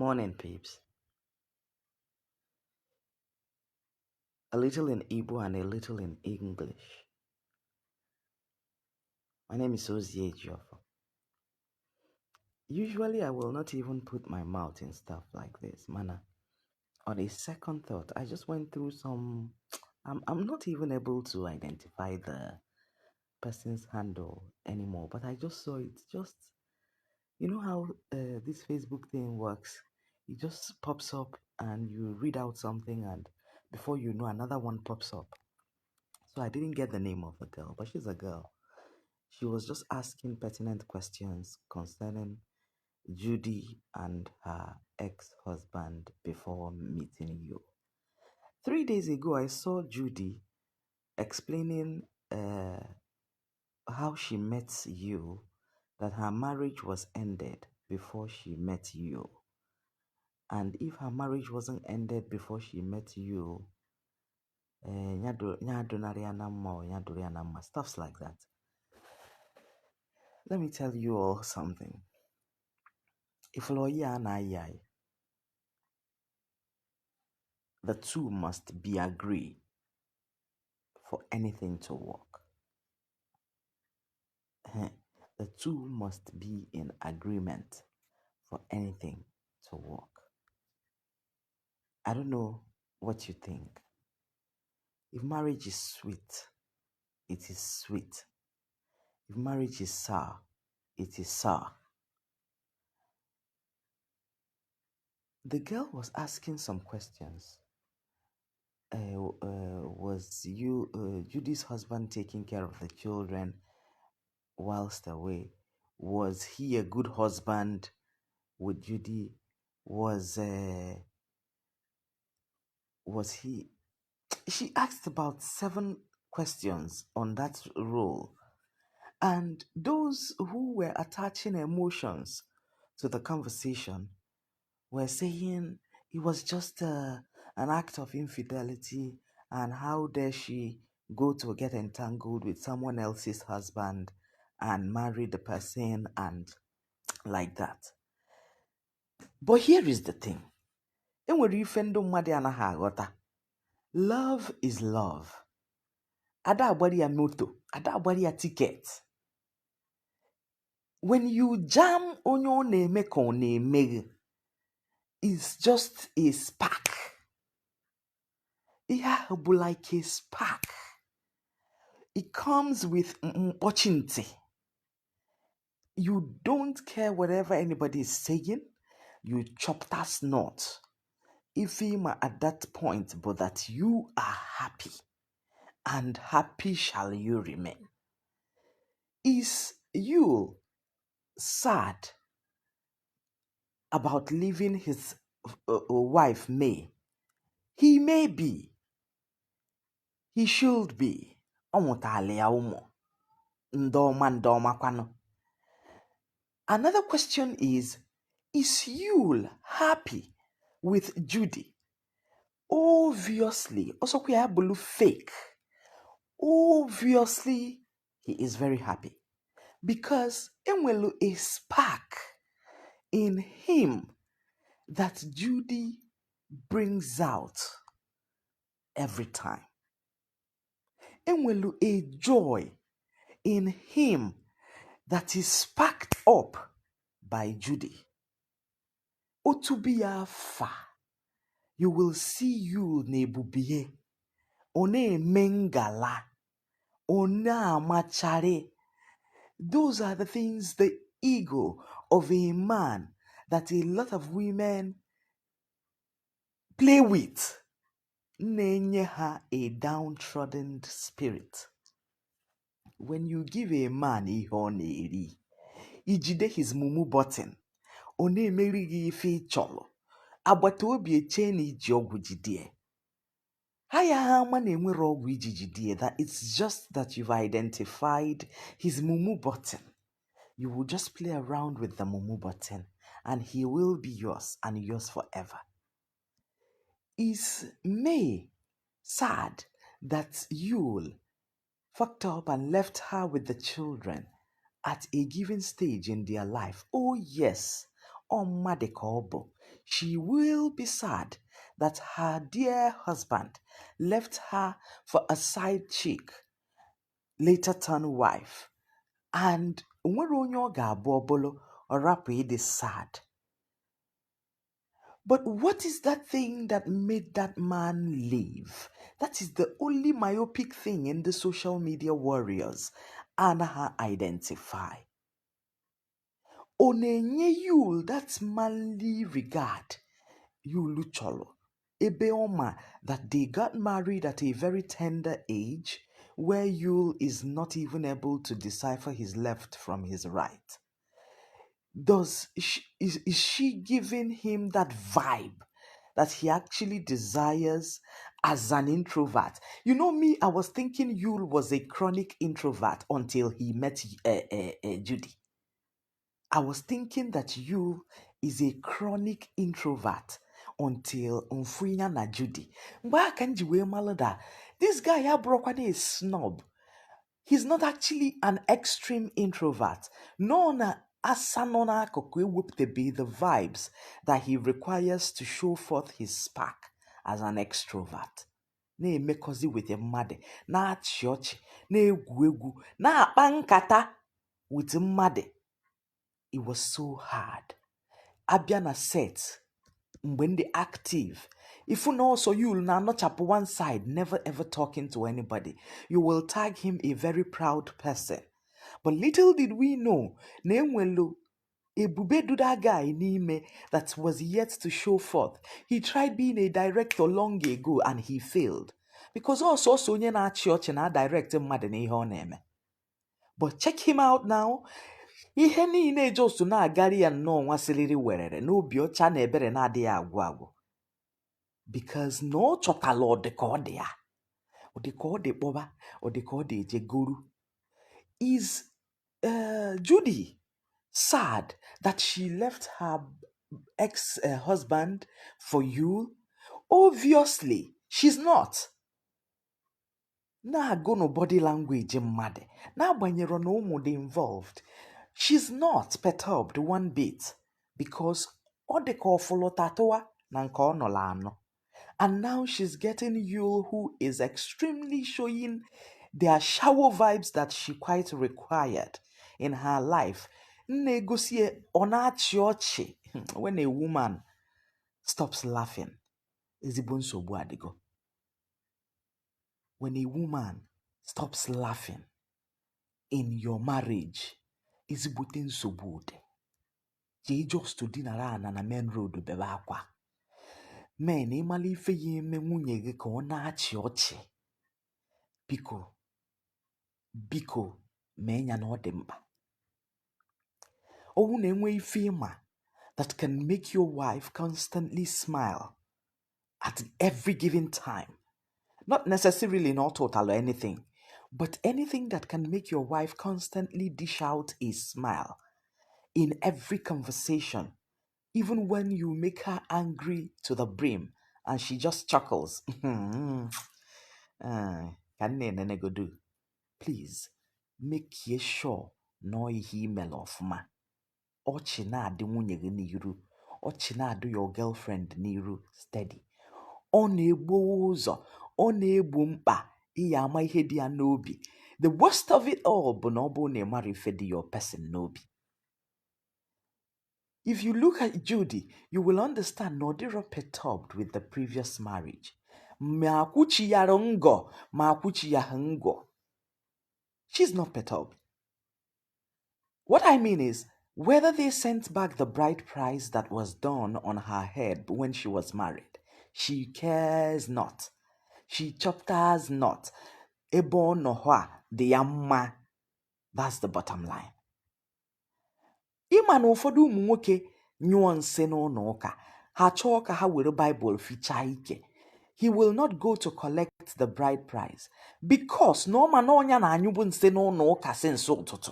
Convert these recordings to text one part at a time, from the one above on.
Morning, peeps. A little in Igbo and a little in English. My name is Ozie Joffa. Usually, I will not even put my mouth in stuff like this, mana. On a second thought, I just went through some. I'm not even able to identify the person's handle anymore, but I just saw it. You know how this Facebook thing works? It just pops up and you read out something, and before you know, another one pops up. So I didn't get the name of the girl, but she's a girl. She was just asking pertinent questions concerning Judy and her ex-husband before meeting you. 3 days ago, I saw Judy explaining how she met you, that her marriage was ended before she met you. And if her marriage wasn't ended before she met you, stuff like that. Let me tell you all something. If lawyer and I, the two must be agree for anything to work. The two must be in agreement for anything to work. I don't know what you think. If marriage is sweet, it is sweet. If marriage is sour, it is sour. The girl was asking some questions. Was Judy's husband taking care of the children whilst away? Was he a good husband with Judy? Was he? She asked about 7 questions on that role, and those who were attaching emotions to the conversation were saying it was just an act of infidelity, and how dare she go to get entangled with someone else's husband and marry the person and like that. But here is the thing. Love is love. Ada agbari ya moto, ada agbari ya ticket. When you jam onye ọ na-eme ka ọ na-eme, it's just a spark. It will be like a spark. It comes with opportunity. You don't care whatever anybody is saying. You chop that knot. If him at that point, but that you are happy, and happy shall you remain. Is you sad about leaving his wife May? He may be. He should be. Another question is Yul happy with Judy? Obviously, also kuyabulu fake. Obviously, he is very happy because enwelu a spark in him that Judy brings out every time. Enwelu a joy in him that is sparked up by Judy. Otubiya fa, you will see Yul nebubiye, one mengala, one amachare. Those are the things, the ego of a man that a lot of women play with. Nenye ha a downtrodden spirit. When you give a man a honey, ijide his mumu button, one merigi ife cholo, agbata obi eche na iji ogwu jidie. Haya ha ma na-enwere ogwu iji jidie, that it's just that you've identified his mumu button. You will just play around with the mumu button and he will be yours and yours forever. Is May sad that Yul fucked up and left her with the children at a given stage in their life? Oh yes, Omadekobo. She will be sad that her dear husband left her for a side chick, later turned wife, and onwere onye ọ ga-abụ ọbụlụ ọ rapụ ịdị sad. But what is that thing that made that man leave? That is the only myopic thing in the social media warriors anaghị identify. Ọ na-enye Yul that manly regard Yul chọrọ ebe ọma that they got married at a very tender age where Yul is not even able to decipher his left from his right. Is she giving him that vibe that he actually desires as an introvert? You know me, I was thinking Yul was a chronic introvert until he met Judy. I was thinking that Yul is a chronic introvert until Mfuinya na Judy. Mgbe aka nji wee malụ da, this guy ya bụrụkwana a snob. He's not actually an extreme introvert. No na asa nọ n'akụkụ ewepụtabe the vibes that he requires to show forth his spark as an extrovert. Na-emekọzi with mmadụ, na-achị ọchị, na-egwu egwu, na-akpa nkata with mmadụ. It was so hard. Abịa na set, mgbe ndị active, if you know so Yul na anochapụ one side, never ever talking to anybody, you will tag him a very proud person. But little did we know, na enwelu ebube du that guy n'ime that was yet to show forth. He tried being a director long ago and he failed. Because also onye na-achị ọchị na direct mmadụ na ihe ọ na-eme. But check him out now. Ihe niile Josu na-agari ya nnọọ nwasịrịrị werere n'obi ọcha na ebere na-adịghị agwụ agwụ. Because na ọ chọtala ọ dị ka ọ dị ya. Ọ dị ka ọ dị kpọba, ọ dị ka ọ dị eje goru. Is Judy sad that she left her ex-husband for you? Obviously, she's not. Na-agụ no body language mmadụ, na-agbanyere na ụmụ dị involved. She's not perturbed one bit because ọ dị ka ọfụlụtatụwa na nke ọ nọla anọ. And now she's getting Yul, who is extremely showing their shower vibes that she quite required in her life. Nnegosie ọ na-achị ọchị when a woman stops laughing. Ezigbo nsogbu adịgo. When a woman stops laughing in your marriage, ezigbote nsogbu dị. Jee just to dinara ana na main road bebe akwa. Men ịmala ife ya eme nwunye gị ka ọ na-achị ọchị. Biko mee ya na ọ dị mkpa. Ọwụ na-enwe ife ịma that can make your wife constantly smile at every given time. Not necessarily not total or anything, but anything that can make your wife constantly dish out a smile in every conversation, even when you make her angry to the brim and she just chuckles. Please, make sure no ihe imel ọfụma. Ọchị na-adị nwunye gị n'iru. Ọchị na-adị your girlfriend n'iru steady. Ọ na-egbu ụzọ. Ọ na-egbu mkpa. Iya ama ihe dị ya n'obi. The worst of it all bụ na ọ bụ na ịmara ife dị your person n'obi. If you look at Judy, you will understand na ọ dịrọ perturbed with the previous marriage. Ma akwụchi ya ngọ, ma akwụchi ya ngọ. She's not perturbed. What I mean is, whether they sent back the bride price that was done on her head when she was married, she cares not. She chapters not. Ebo no hwa de yamma. That's the bottom line. Ịma na ụfọdụ ụmụ nwoke nyụọ nsị n'ụlọ ụka, ha chọọ ka ha were Bible fichaa ike. He will not go to collect the bride price because no ma na ọnya na-anyụbụ nsị n'ụlọ ụka since ụtụtụ.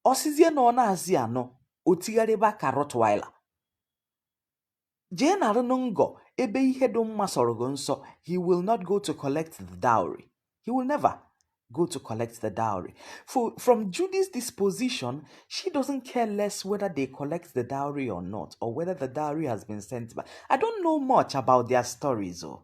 Osizie na ọ na-azị anọ, o tigharịba ka Rottweiler. Jee narụ n'ngọ ebe ihe dị mma sọrọ gị nsọ, he will not go to collect the dowry. He will never. go to collect the dowry. From Judy's disposition, she doesn't care less whether they collect the dowry or not, or whether the dowry has been sent back. I don't know much about their stories, though.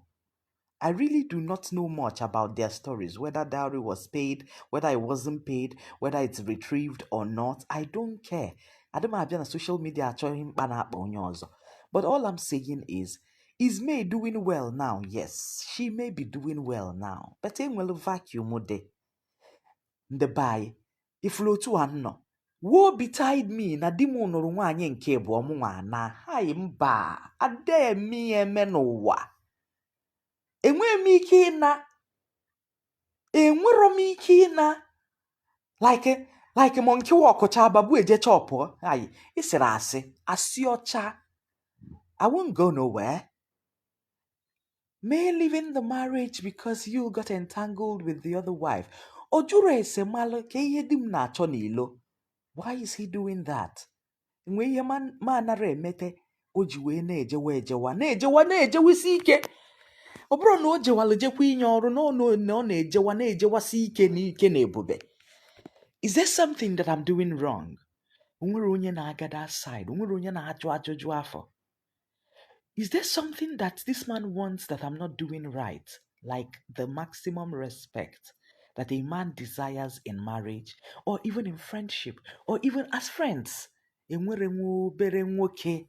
I really do not know much about their stories, whether dowry was paid, whether it wasn't paid, whether it's retrieved or not. I don't care. I don't have on social media showing but all I'm saying is May doing well now? Yes, she may be doing well now. But in will vacuum de the buy if lo to anno. Woe betide me na di mu nụrụ nwaanyị nke bụ ọmụnwa na hai mba ade mi eme n'ụwa. Enwere m ike ịna enwero m ike ịna like monkey walk cha babu eje chop ai isiri asị ọcha. I won't go nowhere. May leaving the marriage because you got entangled with the other wife. Ojuro ese malo ke ihe di m na-achọ n'ilo. Why is he doing that? Nwe ihe manara emete o ji wee na-ejewasi ike. Ọ bụrụ na o jewala jekwa inye ọrụ na ọ na-ejewasi ike n'ike na ebube. Is there something that I'm doing wrong? Onwere onye na-aga that side. Onwere onye na-ajụ ajụjụ afọ. Is there something that this man wants that I'm not doing right? Like the maximum respect that a man desires in marriage or even in friendship or even as friends. Enwere nwa obere nwoke.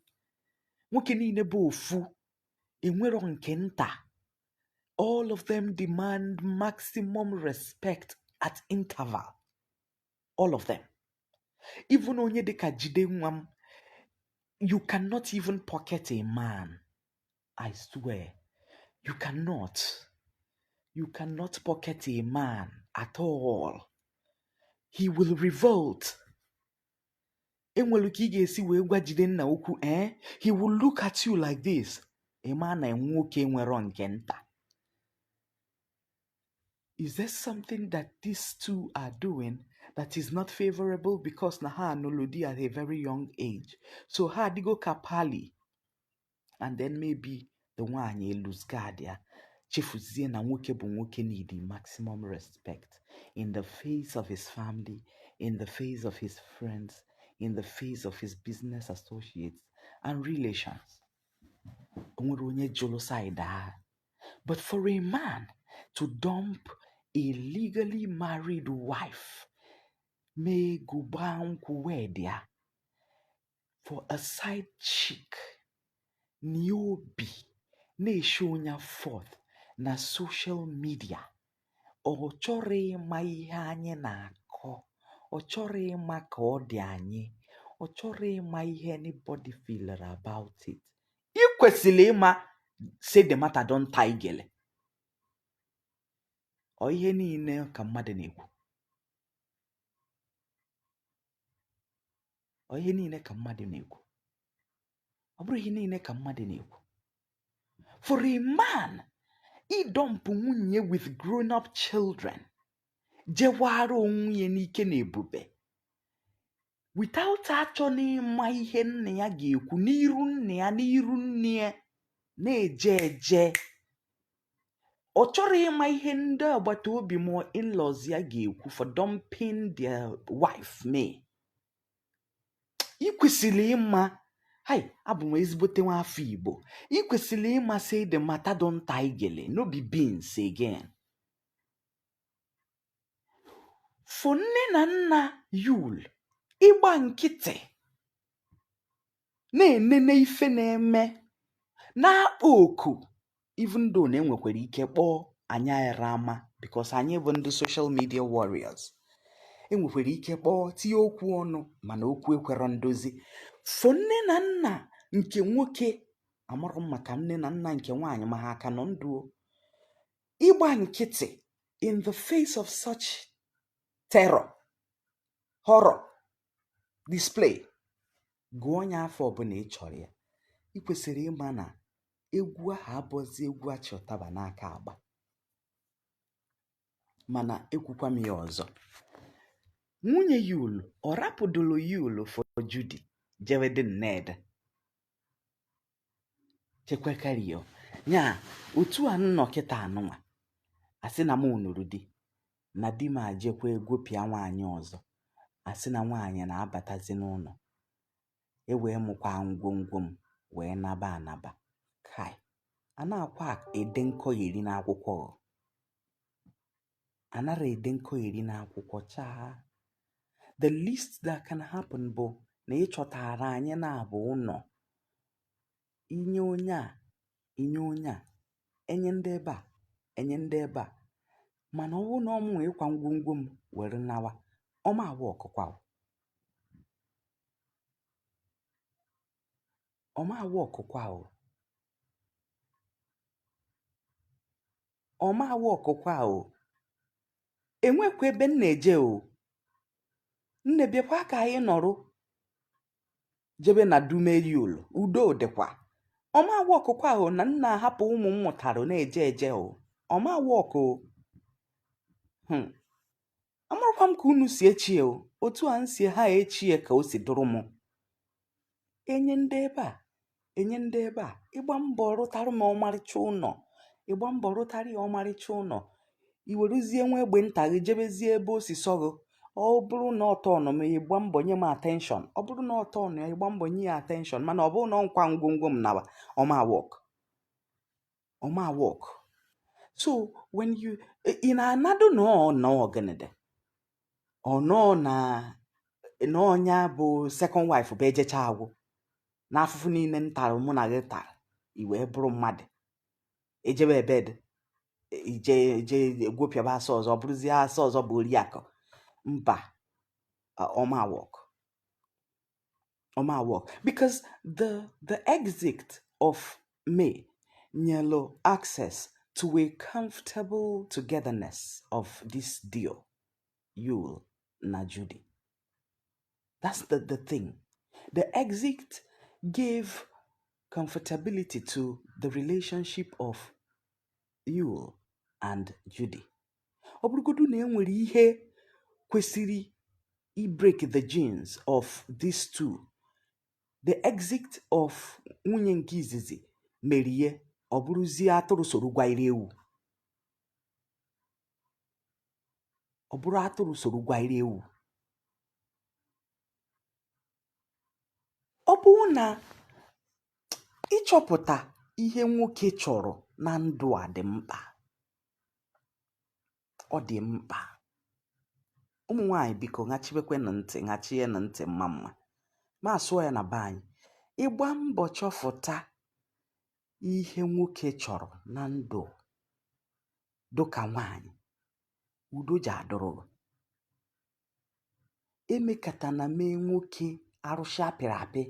Nwoke niile bụ ofu. Enwero nke nta. All of them demand maximum respect at interval. All of them. Even onye dịka jide nwa m, you cannot even pocket a man. I swear. You cannot. You cannot pocket a man at all. He will revolt. Enwelu ka ị ga-esi wee gwa jide nna okwu, he will look at you like this. A man na nwoke nwere nke nta. Is there something that these two are doing that is not favorable because na ha anụlụ di at a very young age? So ha adigo kapali. And then maybe the nwaanyị lose guard ya. Chefuzie na nwoke bụ nwoke need the maximum respect in the face of his family, in the face of his friends, in the face of his business associates and relations. Onwere onye jụrụ side ha. But for a man to dump a legally married wife, may gụba nkwụ wee dị ya, for a side chick, niobi, na-eshow ya forth na social media, ọ chọrọ ịma ihe anyị na-akọ, ọ chọrọ ịma ka ọ dị anyị, ọ chọrọ ịma ihe anybody feel about it. Ị kwesịrị ịma say the matter don't tie gele. Ọ ihe niile ka mmadụ na-ekwu. Ọ ihe niile ka mmadụ na-ekwu. Ọ bụrụ ihe niile ka mmadụ na-ekwu. For a man, ịdọmpụ nwunye with grown-up children, jewara onwe n'ike na ebube, without achọghị ịma ihe nna ya ga-ekwu n'iru nna ya n'iru nne ya na-eje eje. Ọ chọrọ ịma ihe ndị agbata obi ma in-laws ya ga-ekwu for dumping their wife May. Ị kwesịrị ịma, abụ m ezigbote nwa afọ Igbo. Ị kwesịrị ịma say the matter don't tie gele, no be beans again. For nne na nna Yul, ịgba nkịtị, na-enene ife na-eme, na-akpọ oku, even though na enwekwara ike kpọọ anya rama because anyị bụ ndị social media warriors. Enwekwara ike kpọọ tie okwu ọnụ mana okwu ekwero ndozi. For nne na nna nke nwoke, amarụ maka nne na nna nke nwaanyị ma ha aka nọ ndụ, ịgba nkịtị in the face of such terror, horror, display, gụọ onye afọ ọbụla ị chọrọ ya. Ị kwesịrị ịma na egwu ahụ abụzi egwu achọtaba n'aka agba. Mana ekwukwa m ya ọzọ. Nwunye Yul, ọ rapụdolo Yul for Judy, jewe dị Ned. Chekwekario. Nya, otu a nnọkịta anụnwa. Asị na m nụrụ di. na di m ajekwa egwopịa nwaanyị ọzọ, asị na nwaanyị na-abatazi n'ụlọ, ewee mụkwa ngwongwo m wee naba anaba. Kai, a na-akwa ede nkọgheri n'akwụkwọ, anara ede nkọgheri n'akwụkwọ chaa. The least that can happen bụ na ịchọtara anyị na-abụ ụlọ, inye onye a, inye onye a, enye ndị ebe a, enye ndị ebe a. Mana ọ bụrụ na ọmụ ịkwa ngwongwo m were nawa, ọma awa ọkụkwa, ọma awa ọkụkwa, ọma awa ọkụkwa. Enwekwa ebe m na-eje, nnebiakwa ka anyị nọrụ jebe na dume Yul, udo dịkwa. Ọma awa ọkụkwa na nna ahapụ ụmụ m mụtarụ na-eje eje, ọma awa ọkụ. Amarakwa m ka unu si echie, otu a m si ha echie ka o si dụrụ m. Enye ndị ebe a, enye ndị ebe a, ịgba mbọ rụtarụ m ọmarịcha ụlọ, ịgba mbọ rụtarị ya ọmarịcha ụlọ, iweruzie nwa egbe nta gị jebezie ebe o si sọgụ. Ọ bụrụ na ọtọ nọ m, ịgba mbọ nye m attention. Ọ bụrụ na ọtọ nọ ya, ịgba mbọ nye ya attention. Mana ọ bụrụ na nkwa ngwongwo m nawa, ọma work, ọma work. So when you in another no ọgịnịdị, ọ nọ na ọnya bụ second wife bụ ejecha agwụ na afụfụ niile ntarụ mụ na gị tara, iwee bụrụ mmadụ, ejebe ebed, ije egwopịaba asa ọzọ, bụrụzie asa ọzọ bụ Oriakụ. Mba, ọma work, ọma work. Because the exit of me nyelo access to a comfortable togetherness of this deal, Yul and Judy. That's the thing. The exit gave comfortability to the relationship of Yul and Judy. Ọ bụrụgodu na enwere ihe kwesịrị break the genes of these two, the exit of nwunye nke izizi mere ihe, ọ bụrụzie atụrụ soro gwaire ewu, ọ bụrụ atụrụ soro gwaire ewu. Ọ bụrụ na ịchọpụta ihe nwoke chọrọ na ndụ a dị mkpa, ọ dị mkpa. Ụmụ nwaanyị biko ṅachibekwe na ntị, ṅachie na ntị mma mma, ma sụọ ya na be anyị. Ịgba mbọ chọfụta ihe nwoke chọrọ na ndụ dịka nwaanyị, udo ji adụrụ. Emekata na mee nwoke arụsị apịrị apị,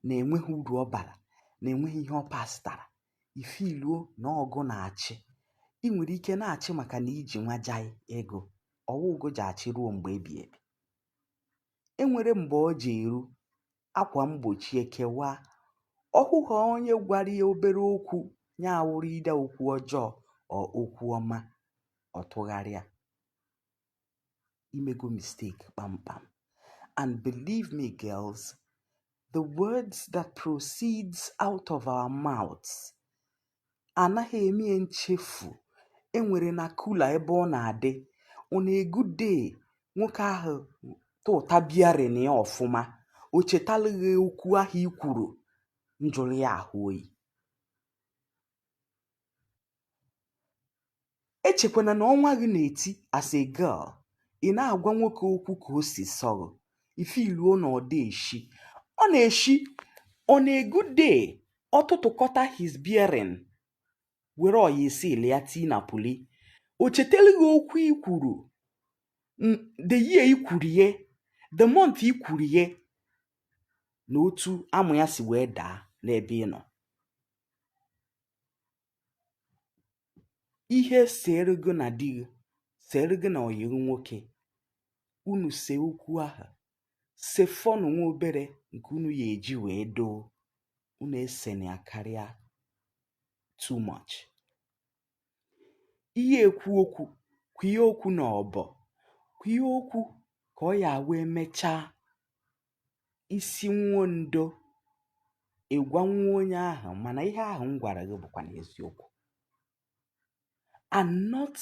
na-enweghị uru ọ bara, na-enweghị ihe ọ pasitara, ife iluo na ọgụ na-achị. Ị nwere ike na-achị maka na iji nwajai ego, ọwa ugo ji achị ruo mgbe ebi ebi. Enwere mgbe ọ ji eru, akwa mgbochi ekewa, ọhụghọ onye gwara ya obere okwu, ya awụrụ ide okwu ọjọọ ọ okwu ọma, ọ tụgharịa. Imego mistake kpamkpam. And believe me girls, the words that proceeds out of our mouths anaghị eme nchefu. Enwere na kula ebe ọ na-adị, ọ na-egude nwoke ahụ tụta biarin ya ọfụma, o chetalụghị okwu ahụ i kwuru, njụrụ ya ahụ oyi. Echekwana na ọnwa gị na-eti as a girl, ị na-agwa nwoke okwu ka o si sọrọ, ife iluo na ọ dị eshi, ọ na-eshi, ọ na-egude ọtụtụkọta his bearing, were ọya esi ile ya tii na puli. O chetalụghị okwu i kwuru, the year i kwuru ye, the month i kwuru ye, na otu amụ ya si wee daa n'ebe ị nọ. Ihe sere gị na di gị, sere gị na ọyị gị nwoke, unu see okwu ahụ, sefọnụ nwa obere nke unu ya eji wee doo. Unu esena ya karịa too much. Ihe ekwu okwu, kwuo okwu na ọbọ, kwuo okwu ka ọ ya wee mechaa isi nwuo ndo, ịgwa nwa onye ahụ, mana ihe ahụ m gwara gị bụkwa n'eziokwu, and not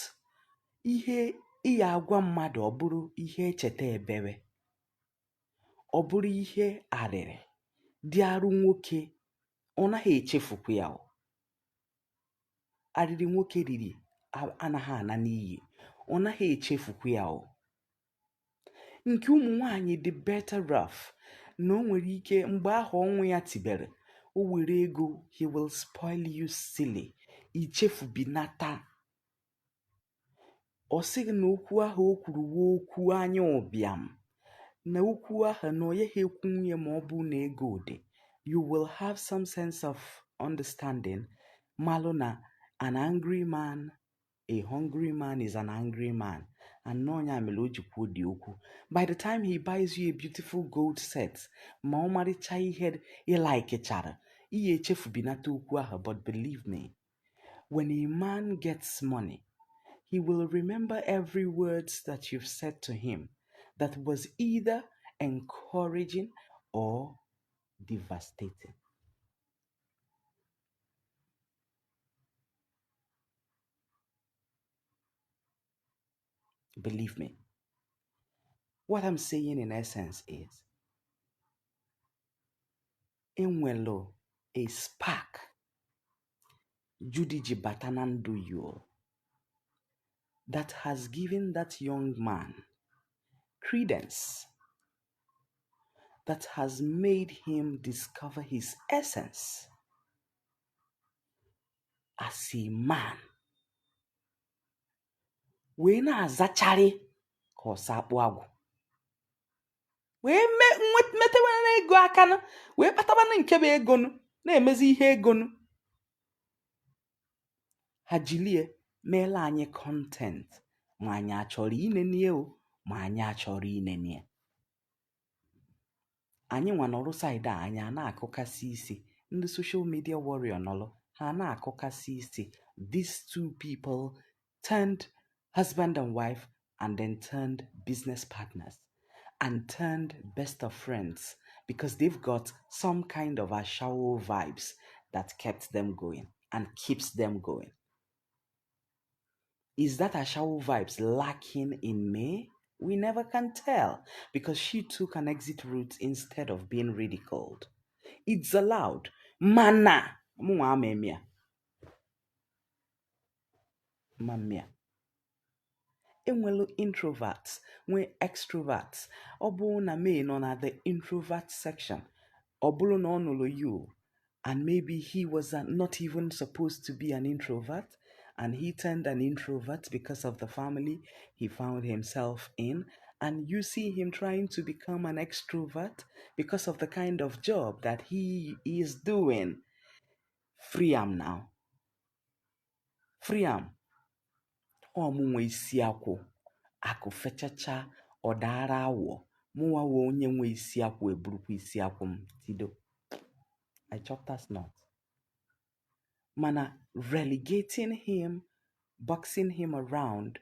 ihe Iya agwa mmadụ ọ bụrụ ihe echeta ebere, ọ bụrụ ihe arịrị, dị arụ nwoke, ọ naghị echefukwa ya. Arịrị nwoke riri anaghị ana n'iyi, ọ naghị echefukwa ya. Nke ụmụ nwaanyị dị better rough, na o nwere ike mgbe ahụ ọnwụ ya tibere, o were ego, he will spoil you silly, ichefubinata. Ọ sịghị na okwu ahụ o kwuru wee okwu anya ụbịam, na okwu ahụ na ọ yaghị ekwu nwunye ma ọ bụ na ego dị. You will have some sense of understanding, malụ na an angry man, a hungry man is an angry man. And no nya mere o ji kwuo dị okwu. By the time he buys you a beautiful gold set, ma ọ marịcha ihe ịlaikechara, ihe echefubinata okwu ahụ. But believe me, when a man gets money, he will remember every word that you've said to him that was either encouraging or devastating. Believe me. What I'm saying in essence is, enwelo a spark Judy ji bata na ndụ Yul that has given that young man credence, that has made him discover his essence as a man. Wee na-azachari ka ọ sakpụ agwụ. Wee metewere ego aka na wee kpatabana nke bụ ego nụ, na-emezi ihe ego nụ. Ha jilie meela anyị content, ma anyị achọrọ inenie o, ma anyị achọrọ inenie. Anyị nwa nọrụ saịdị a, anyị a na-akụkasị isi. Ndị social media warrior nọlụ, ha na-akụkasị isi. These two people turned husband and wife, and then turned business partners, and turned best of friends, because they've got some kind of a shower vibes that kept them going and keeps them going. Is that a shower vibes lacking in me? We never can tell, because she took an exit route instead of being ridiculed. It's allowed. Mana. Mamia. Enwelu introverts, when extroverts. Obu na me nọ na the introvert section. Obulu no nolo you. And maybe he was not even supposed to be an introvert, and he turned an introvert because of the family he found himself in. And you see him trying to become an extrovert because of the kind of job that he is doing. Free am now. Free am. Omunwe isi akwụ. Akụ fechacha ọdara awọ. Mụwa wo onye nwe isi akwụ eburukwa isi akwụ m tido. I chopped that knot. Mana relegating him, boxing him around,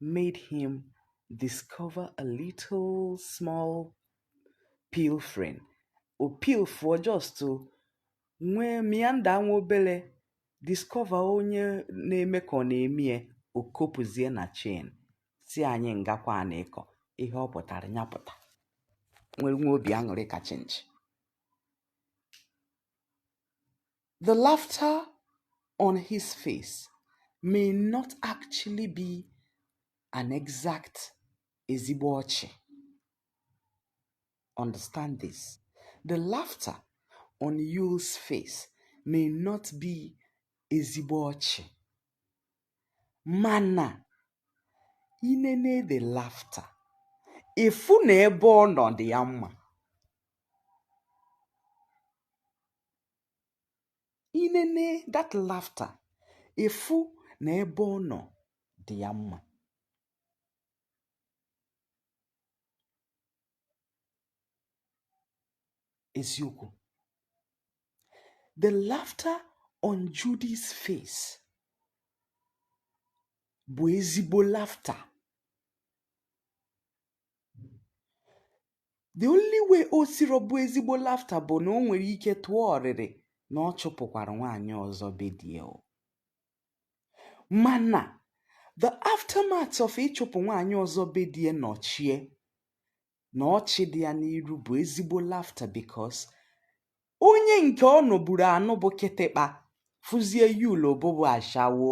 made him discover a little small pilfering. O pil for just to nwe mianda nwobele discover onye na-eme ka ọ na-emie o kopuzie na chain. Si anyị ngakwa na-eko ihe ọ pụtara nyapụta. Nwere nwe obi aṅụrị ka chinchi. The laughter on his face may not actually be an exact ezigbo ọchị. Understand this. The laughter on Yul's face may not be ezigbo ọchị. Mana, inene the laughter. Ifu na ebe ọ nọ dị ya mma. Inene that laughter. Ifu na ebe ọ nọ dị ya mma. Eziokwu. The laughter on Judy's face bụ ezigbo laughter. The only way o siro bụ ezigbo laughter bụ na o nwere ike tụọ ọrịrị na ọ chụpụkwara nwaanyị ọzọ bedie o. Mana The aftermath of ịchụpụ nwaanyị ọzọ bedie nọchie na ọchị dị ya n'iru bụ ezigbo laughter because onye nke ọ nọburu anụ bụ kịtịkpa fụzie Yul bụ ashawo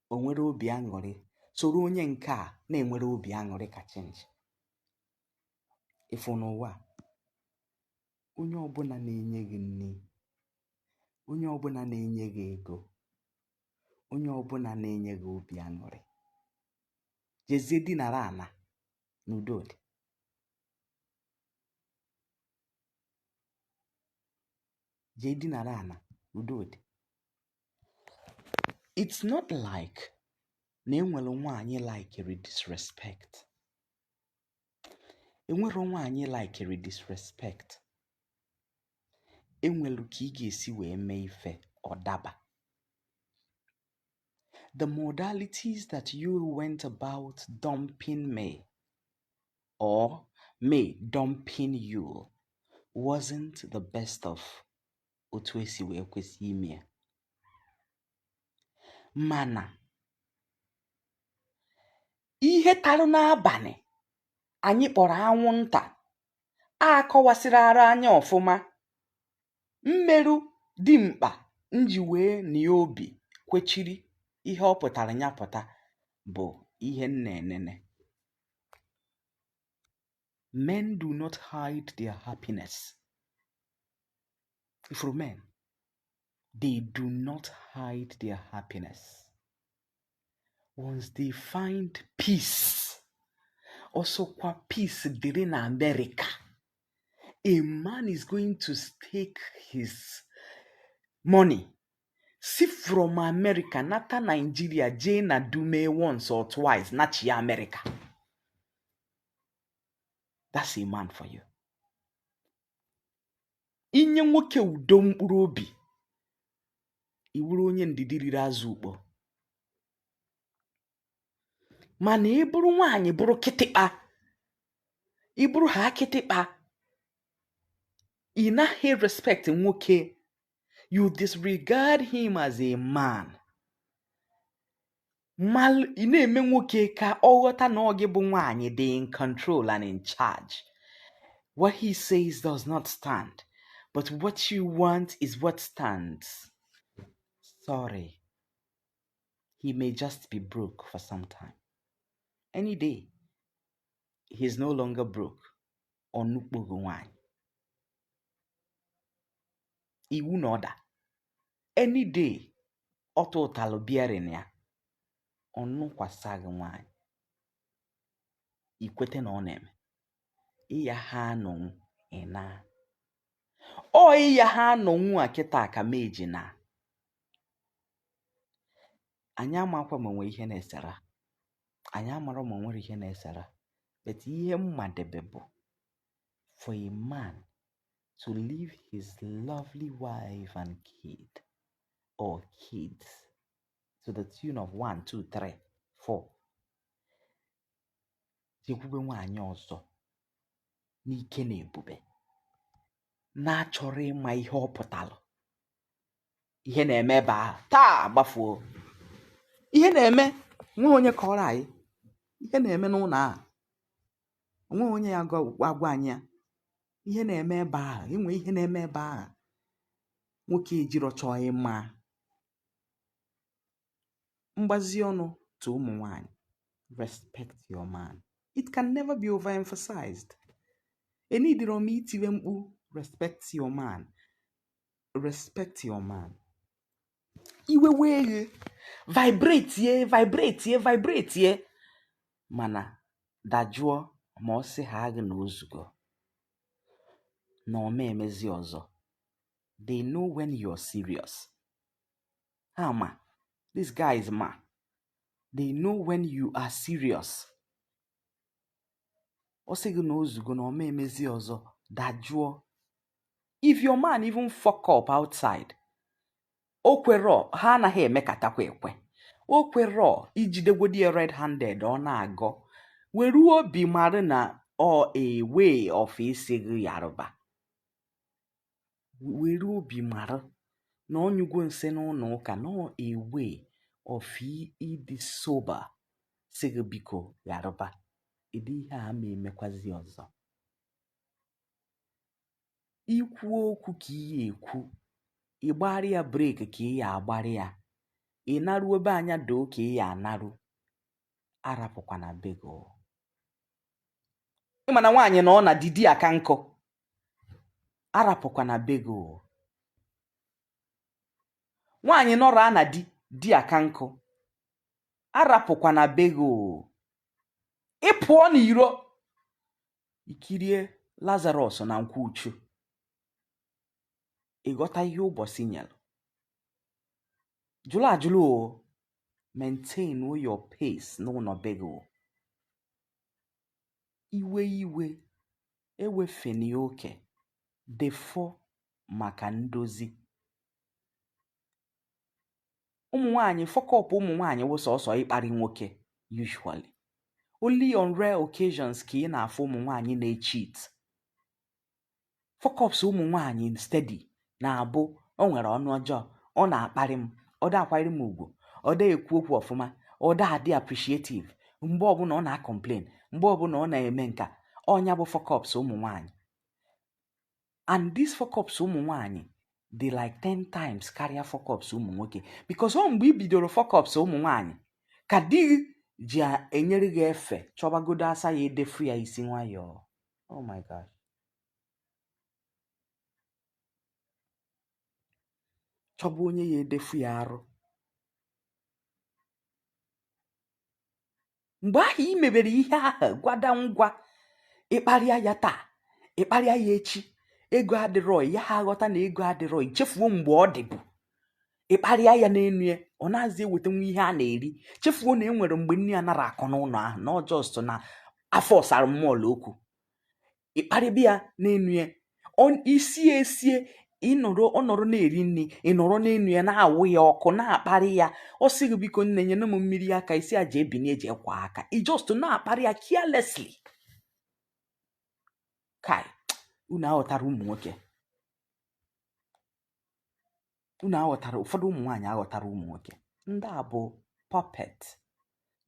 o nwere obi aṅụrị soro onye nke a na-enwere obi aṅụrị ka chinchi. Ịfụ n'ụwa onye ọbụla na-enye gị nri, onye ọbụla na-enye gị ego, onye ọbụla na-enye gị obi aṅụrị, jezie dinara ana n'udo dị. Jee dinara ana n'udo dị. It's not like na enwere nwaanyị likere disrespect. Enwere nwaanyị likere disrespect. Enwere ka ị ga-esi wee mee ife ọ daba. The modalities that you went about dumping me or me dumping you wasn't the best of otu esi wee kwesị ime. Mana ihe tarụ n'abalị anyị kpọrọ anwụnta akọwasịrị ara anya ọfụma. Mmerụ dimkpa nji wee nie obi kwechiri ihe ọ pụtara nyapụta bụ ihe nnenene. Men do not hide their happiness. For men, they do not hide their happiness. Once they find peace, also kwa peace dịrị na America, a man is going to take his money, see from America, nata Nigeria, jee na Dume once or twice, nachi America. That's a man for you. Inye nwoke udo mkpụrụ obi, iwuru onye ndidi riri azụ ukpo. Mana ịbụrụ nwaanyị bụrụ kịtịkpa, ịbụrụ ha kịtịkpa, ị naghị respect nwoke, you disregard him as a man. Ị na-eme nwoke ka ọ ghọta na ọ gị bụ nwaanyị dị in control and in charge. What he says does not stand, but what you want is what stands. Sorry, he may just be broke for some time. Any day, he's no longer broke. Onukpogo nwaanyị. Iwu na ọda. Any day, ọtọ ụtalụ bịarin ya, ọnụkwasa gị nwaanyị. Ikwete na ọ na-eme. Iya ha anọnwụ ina. Ọ iya ha anọnwụ a kịta aka meji na. Anyị amakwa ma nwe ihe na-esera. Anyị amara ma nwere ihe na-esera. But ihe mmadebe bụ for a man to leave his lovely wife and kid or kids to the tune of 1, 2, 3, 4. Jekwube nwaanyị ọzọ n'ike na ebube na-achọrọ ịma ihe ọ pụtalụ. Ihe na-eme ebe ahụ taa gbafuo. Ihe na-eme nwe onye kọrọ anyị. Ihe na-eme n'ụlọ ahụ nwe onye ya agwa anyị ya. Ihe na-eme ebe ahụ, enwe ihe na-eme ebe ahụ. Nwoke ejiro chọọ ịma. Mgbazi ọnụ to ụmụ nwaanyị. Respect your man. It can never be overemphasized. Enidiro m itiwe mkpu, respect your man. Respect your man. Iwe wee vibrate ye. Mana dajuo ma ọ sị ha agị na ozugo. Na ome emezi ọzọ. They know when you're serious. Ma, this guy is ma. They know when you are serious. Ọ sị gị na ozugo na ome emezi ọzọ. Dajuo. If your man even fuck up outside, okwero ha anaghị emekatakwa ekwe. Okwero ijidegwodi red-handed ọ na-agọ. Were obi mara na ọ a way of isi gị Yoruba. Were obi mara na onyugo nse n'ụlọ ụka na a way ofi ịdị sober sịgị biko gharụba ịdị ihe a ma emekwazi ọzọ. Ikwu okwu ka ihe ekwu, ịgbara ya breki ka ị ya agbara ya, ị narụ ebe anya doo ka ị ya anarụ, arapụkwana be gị. Ịma na nwaanyị na ọ na didi aka nkụ, arapụkwana be gị. Nwaanyị nọrọ a na di aka nkụ, arapụkwana be gị. Ị pụọ n'iro, ikirie Lazarus na nkwa uchu, ịghọta ihe ụbọchị nyere. Jụrụ ajụrụ o, maintain your pace n'ụlọ be gị. Iwe ewefeni oke, defọ maka ndozi. Ụmụnwaanyị fọkọp ụmụnwaanyị wụ sọsọ ịkparị nwoke. Usually only on rare occasions ka ị na-afụ ụmụnwaanyị na-cheat. Fọkọps ụmụnwaanyị steady na-abụ o nwere ọnụ ọjọọ, ọ na-akparị m, ọ da akwanyere m ugwu, ọ da ekwu okwu ọfụma, ọ da adị appreciative. Mgbe ọbụla ọ na-complain, mgbe ọbụla ọ na-eme nka, ọnya bụ fọkọps ụmụnwaanyị. And these fọkọps ụmụnwaanyị dị like 10 times karịa fọkọps ụmụ nwoke. Because ọ mgbe ị bidoro fọkọps ụmụnwaanyị ka di gị ji enyere gị efe, chọbagodo asa ya edefu ya isi nwayọọ. Oh my God. Chọba onye ya edefu ya arụ. Mgbe ahụ ị mebere ihe ahụ, gwada ngwa, ịkparịa ya taa, ịkparịa ya echi, ego adịrọ, ya ha aghọta na ego adịrọ, ichefuo mgbe ọ dịbụ. Ịkparịa ya n'enu ya, ọ na-azị ewetanwu ihe a na-eri, chefuo na enwere mgbe nne ya nara akọ n'ụlọ ahụ, na just na afọ ọsara mmụọlụ okwu. Ịkparịba ya n'enu ya, esie ọ nọrọ na-eri nri, ị nọrọ n'enu ya na-awụ ya ọkụ, na-akparị ya. Ọ sị gị biko nne nye m mmiri aka, isi aja ebinye eji ekwa aka. I just na-akparị ya carelessly. Kai, unu aghọtara ụmụ nwoke. Unu aghọtara, ụfọdụ ụmụ nwaanyị aghọtara ụmụ nwoke. Ndị a bụ puppet.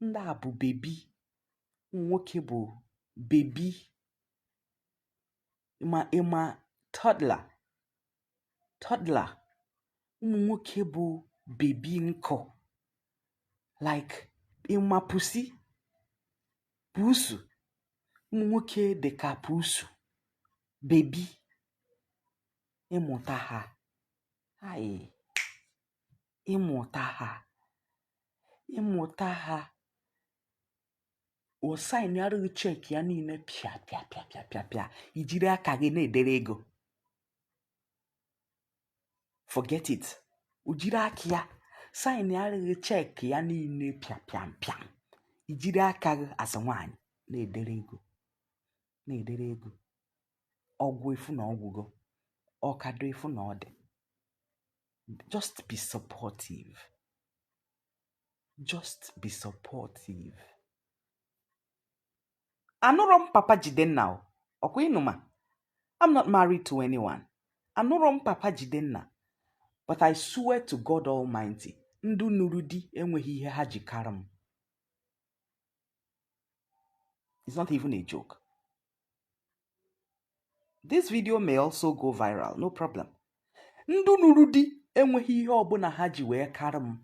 Ndị a bụ bebi. Ụmụ nwoke bụ bebi. Ịma toddler. Ụmụ nwoke bụ bebi nkọ. Like ịma pusi. Pusu. Ụmụ nwoke dị ka pusu. Bebi. Ịmụta ha. Hai. Ịmụta ha. O sign arụghị cheki ya niile pịa. Ijiri aka gị na-edere ego. Forget it. O jiri aka ya sign arụghị cheki ya niile pịa. Ijiri aka gị as nwaanyị na-edere ego. Ọgwụ efu na ọgwụgo. Ọkado efu na ọ dị. Just be supportive. Anụrụ m papa Jidenna. Ọkwa ịnụma. I'm not married to anyone. Anụrụ m papa Jidenna. But I swear to God Almighty, ndị nụrụ di enweghị ihe ha jikara m. It's not even a joke. This video may also go viral, no problem. Ndị nụrụ di enweghị ihe ọbụla ha ji wee kara m.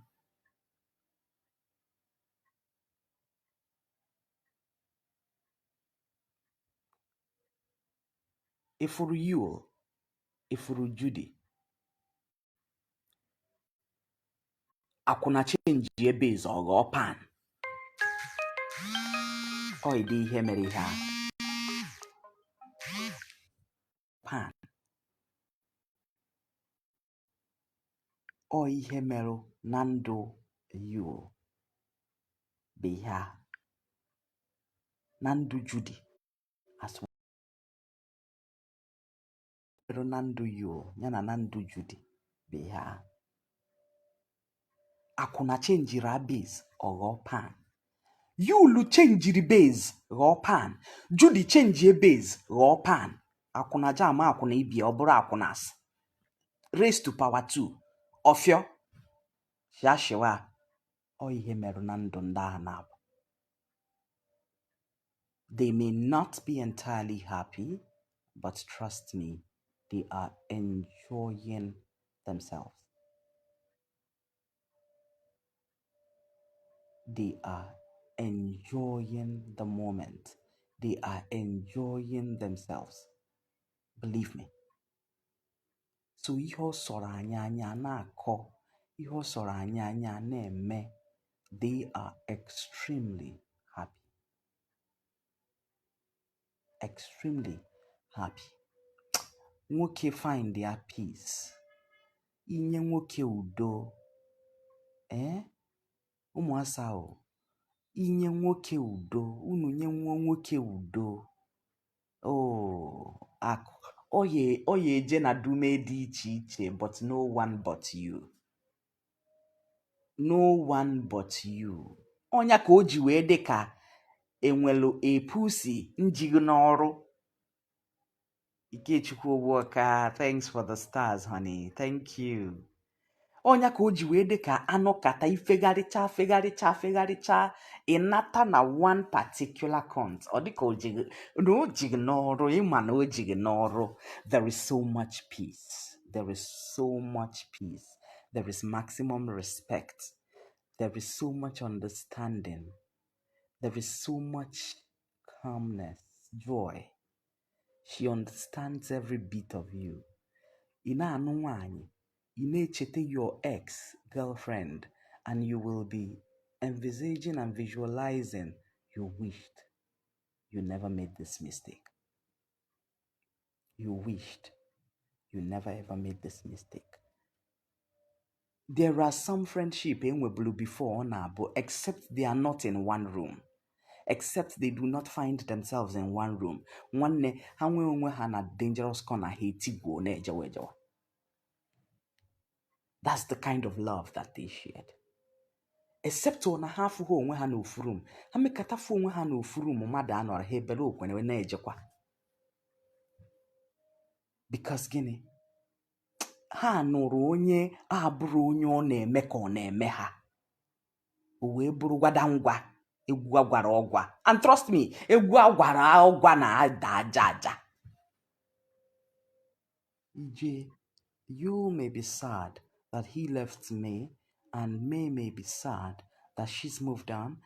Ifuru Yul, ifuru Judy. Akwụna chenji ebe ịzọ ọghọ pan. Ọ ịdị ihe mere ihe a. Pan. Ọ ihe merụ na ndụ Yul bụ ihe a. Na ndụ Judy. Merụ na ndụ Yul yana na ndụ Judy bụ ihe a. Akwụna chenjiri abez ọghọ pan. Yul chenjiri base ghọọ pan. Judy chenjie base ghọọ pan. Akwụna jama akwụna ibi ọ bụrụ akwụnas. Raised to power 2. Ọfịọ. Shashiwa. Ọ ihe merụ na ndụ ndị a na-abụ. They may not be entirely happy, but trust me, they are enjoying themselves. They are enjoying the moment. They are enjoying themselves. Believe me. So ihe ọ sọrọ anya na-akọ, ihe ọ sọrọ anya na-eme, they are extremely happy. Extremely happy. Nwoke find their peace. Inye nwoke udo. Ụmụasa o. Inye nwoke udo. Unu nye nwoke udo. Oye eje na dume dị iche iche, but no one but you. No one but you. Onya ka o ji wee dị ka enwelu epusi njigo n'ọrụ. Ikechukwu Walker, thanks for the stars, honey. Thank you. Onya ka o ji wee dị ka anụ kata ifegharịcha ịnata na one particular count. Ọ dị ka o jigo n'ọrụ, ịma na o jigo n'ọrụ. There is so much peace. There is so much peace. There is maximum respect. There is so much understanding. There is so much calmness, joy. She understands every bit of you. Ina-anụ nwaanyị, you na-echete your ex-girlfriend, and you will be envisaging and visualizing you wished you never made this mistake. You wished you never ever made this mistake. There are some friendship enwebulu before na-abụ, except they are not in one room. Except they do not find themselves in one room. Nwanne ha nwe onwe ha na dangerous corner ha etigwo na ejewa ejewa. That's the kind of love that they shared. Except on a half who onwe ha na ofu room. Ha mekata fu onwe ha na ofu room mmadụ anọrọ ha ebere okwenwe na ejekwa. Because gịnị? Ha nụrụ onye abụrụ onye ọ na-eme ka ọ na-eme ha. O wee bụrụ gwada ngwa. Egwu agwara ọgwa. And trust me, egwu agwara ọgwa na-ada aja aja. Ije, you may be sad that he left me, and may be sad that she's moved on.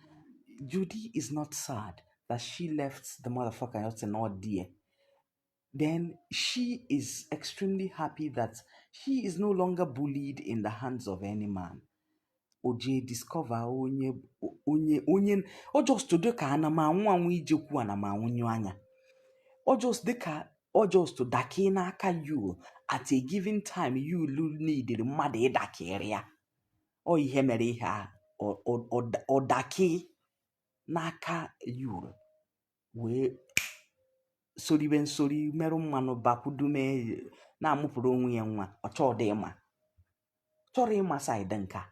Judy is not sad that she left the motherfucker else and not dear. Then she is extremely happy that she is no longer bullied in the hands of any man. Oje discover onye o just to deka ana ma anwụ ijekwu ana ma anwụnyu anya. O just deka o just to daki n'aka you at a given time you need mmadụ ịdakịrị ya. O ihe mere ihe a o daki n'aka you wee soribe nsori merụ mmanụ bakwudume na-amụpụrụ onwe ya nwa. Ọ chọrọ ịma side nka.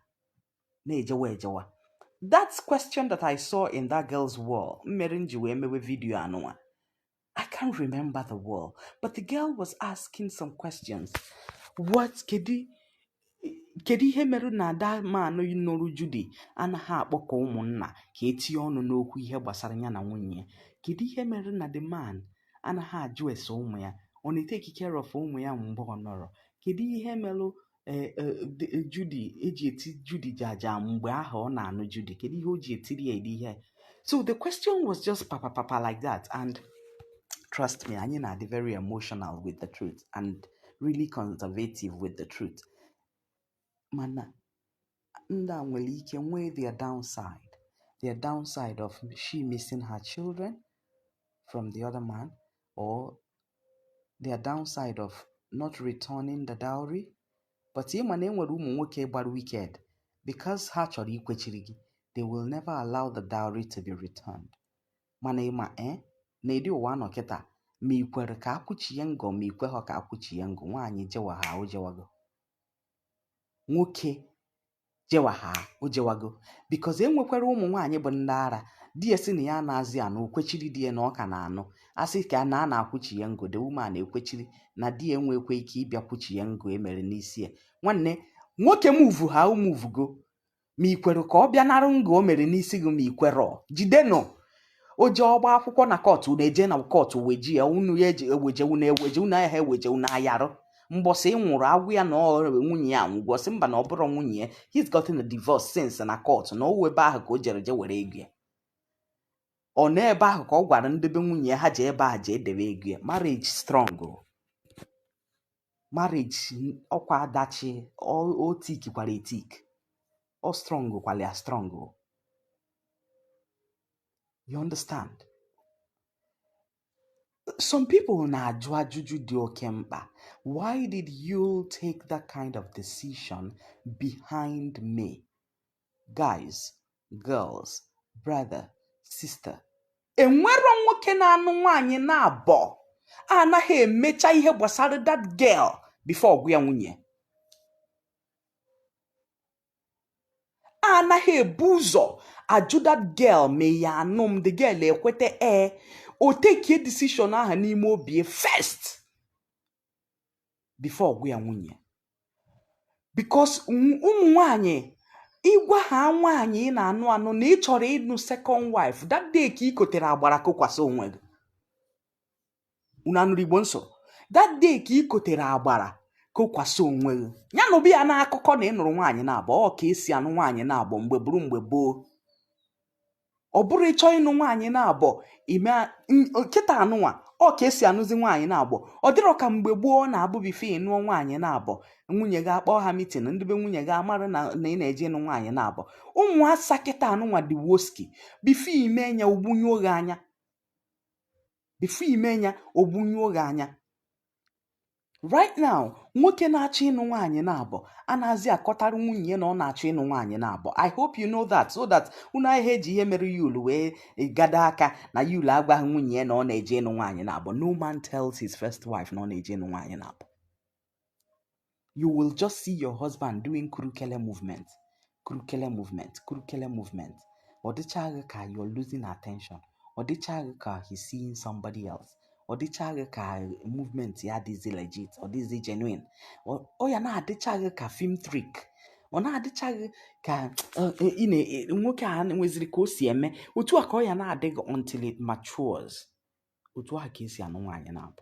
That question that I saw in that girl's wall, video anụwa. I can't remember the wall, but the girl was asking some questions. What kedu ihe merụ na that man nụrụ Judy anaghị akpọkọ ụmụnna ka etinye ọnụ n'okwu ihe gbasara ya na nwunye? Kedu ihe merụ na the man anaghị ajụ ese ụmụ ya? Ọ na-take care of ụmụ ya mgbe ọ nọrọ? Kedu ihe merụ Judy eji eti Judy jaja mgbe ahụ ọ na-anụ Judy? Kedu ihe o ji etiri ya ihe? So the question was just papa like that, and trust me, anyị na-adị very emotional with the truth and really conservative with the truth. Mana ndị a nwere ike nwee their downside of she missing her children from the other man, or their downside of not returning the dowry. But ịma na enwere ụmụ nwoke gbara wicked because ha chọrọ ikwechiri gị, they will never allow the dowry to be returned. Mana ịma na ịdị ụwa nọ kịta, ma ikwere ka akwụchie ngo ma ikweghọ ka akwụchie ngo, nwaanyị jewa ha o jewago, nwoke jewa ha o jewago. Because enwekwara ụmụ nwaanyị bụ ndị ara di esi na ya na-azị anụ okwechiri di na ọka na anụ asị ka na akwụchie ngo, the woman ekwechiri na di enwekwe ike ịbịa kwụchie ngo emere n'isi ya. Nwanne nwoke move ha umuvugo ma ikwere ka ọ bịa narụ nga o mere n'isi gị ma ikwere jidenụ o ji ọgba akwụkwọ na kọtụ na-eje na kọtụ weji ya unu ya eji eweje unu eweje unu ahịa eweje unu ayarụ mbọsị nwụrụ agwụ ya na nwunye ya nwụgwọ sị mba na ọ bụrụ nwunye ya he's gotten a divorce since na kọtụ na o ebe ahụ ka o jere je were ego ya ọ na ebe ahụ ka ọ gwara ndebe nwunye ya ha ji ebe ahụ ji edebe ego ya marriage strong marriage ọkwa adachi o tikikwara etik ọ strong kwala ya strong you understand. Some people na-ajụ ajụjụ dị oke mkpa. Why did you take that kind of decision behind me? Guys, girls, brother, sister. Enwero nwoke na-anụ nwaanyị na-abọ anaghị emecha ihe gbasara that girl before ọgwụ ya nwunye. Anaghị ebu ụzọ ajụ that girl me ya anụ m the girl ekwete o take a decision aha n'ime obi first before ọgwụ ya nwunye. Because ụmụ nwaanyị ịgwa ha nwaanyị ị na-anụ anụ na ị chọrọ ịnụ second wife that day ka ị kotere agbara kokwasị onwe gị. Unu anụrụ Igbo nsọ? That day ka ị kotere agbara kokwasị onwe gị. Ya na obi ya n'akụkọ na ị nụrụ nwaanyị na-abọ ọ ka esi anụ nwaanyị na-abọ mgbe bụrụ mgbe gboo. Ọ bụrụ ịchọ ịnụ nwaanyị na-abọ ime kịta anụnwa ọ ka esi anụzi nwaanyị na-abọ. Ọ dịrọ ka mgbe gboo na-abụ bife ịnụọ nwaanyị na-abọ nwunye gị akpọ ha mitin ndị be nwunye gị amara na ị na-eje ịnụ nwaanyị na-abọ. Ụmụ asa kịta anụnwa dị woski bife ime nya ogbunye oge anya bife ime nya ogbunye oge anya. Right now nwoke na-achọ ịnụ nwaanyị na-abọ anaghịzi akọtara nwunye na ọ na-achọ ịnụ nwaanyị na-abọ. I hope you know that so that unu ahịa eji ihe mere Yul wee gada aka na Yul agwaghị nwunye na ọ na-eje ịnụ nwaanyị na-abọ. No man tells his first wife na ọ na-eje ịnụ nwaanyị na-abọ. You will just see your husband doing kurukele movement. Ọ dịchaghị ka you're losing attention. Ọ dịchaghị ka he's seeing somebody else. Ọ dịchaghị ka movement ya dịzi legit, ọ dịzi genuine. Ọ ya na-adịchaghị ka film trick. Ọ na-adịchaghị ka nwoke a nweziri ka o si eme. Otu a ka ọ ya na-adịghị until it matures. Otu a ka esi anụ nwaanyị na-abụ.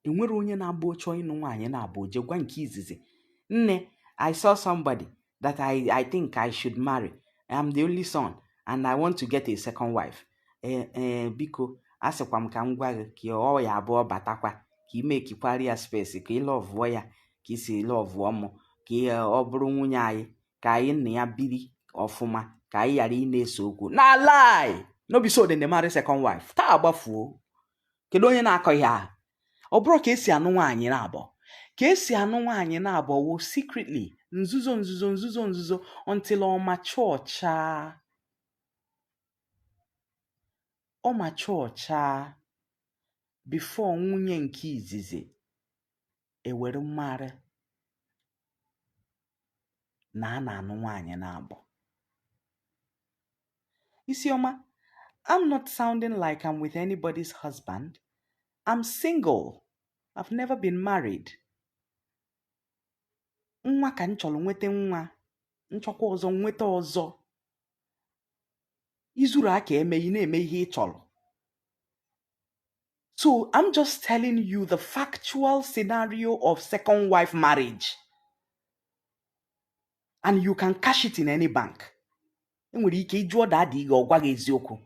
Enwere onye na-abụ chọọ ịnụ nwaanyị na-abụ je gwa nke izizi. Nne, I saw somebody that I think I should marry. I'm the only son and I want to get a second wife. Biko asịkwa m ka m gwa gị ka ọ ya abụọ batakwa ka ime ekikwara ya space ka ị lọvụọ ya ka isi lọvụọ m ka ọ bụrụ nwunye anyị ka anyị nna ya biri ọfụma ka anyị ghara ị na-eso okwu. Na lie! No be so they marry second wife. Taa agbafuo. Kedu onye na-akọ ya? Ọ bụrụ ka esi anụ nwaanyị na-abọ. Ka esi anụ nwaanyị na-abọ wo secretly nzuzo until ọ mature cha before nwunye nke izizi ewere mmarị na anụ nwaanyị na-abọ. Isioma, I'm not sounding like I'm with anybody's husband. I'm single. I've never been married. Nwa ka m chọrọ nweta nwa, nchọkwa ọzọ nweta ọzọ. Izuru aka eme ị na-eme ihe ị chọrọ. So I'm just telling you the factual scenario of second wife marriage. And you can cash it in any bank. Enwere ike ịjụọ daddy gị ọ gwa gị eziokwu.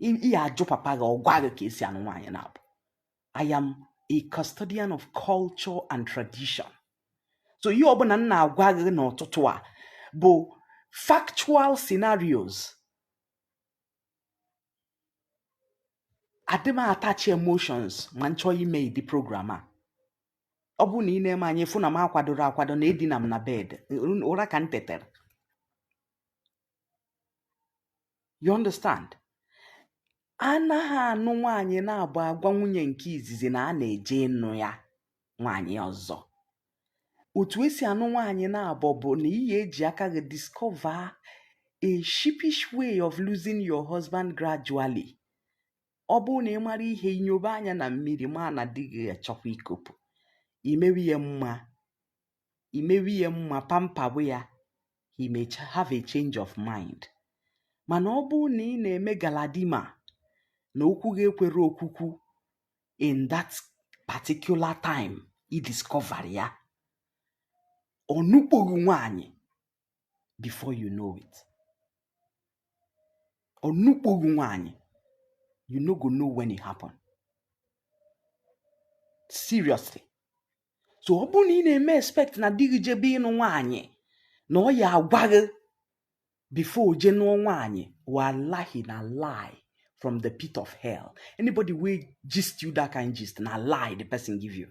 Ị ajụ papa gị ọ gwa gị ka esi anụ nwaanyị na-abụ. I am a custodian of culture and tradition. So ihe ọbụla m na-agwa gị n'ụtụtụ a bụ factual scenarios. Adị m attach emotions ma nchọ ime the program a. Ọ bụ na ị na-eme anyị fụ na m akwadoro akwado na edina m na bed ụra ka m tetere. You understand? Anaghị anụ nwaanyị na-abụ agwa nwunye nke izizi na a na-eje ịnụ ya nwaanyị ọzọ. Otu esi anụ nwaanyị na-abụ bụ na ihe eji aka gị discover a sheepish way of losing your husband gradually. Ọ bụ na ị mara ihe inyobe anya na mmiri ma na di gị achọkwa ikopụ. Imewe ihe mma pampabụ ya he may have a change of mind. Mana ọ bụ na ị na-eme galadima na okwu ga-ekwere okwukwu in that particular time ị discover ya, ọ nukpoghi nwaanyị before you know it. Ọ nukpoghi nwaanyị, you no go know when it happen. Seriously. So ọ bụ na ị na-eme expect na di gị jebe ịnụ nwaanyị na ọ ya agwa gị before je nụọ nwaanyị, wallahi na lie from the pit of hell. Anybody will gist you that kind gist, na lie the person give you.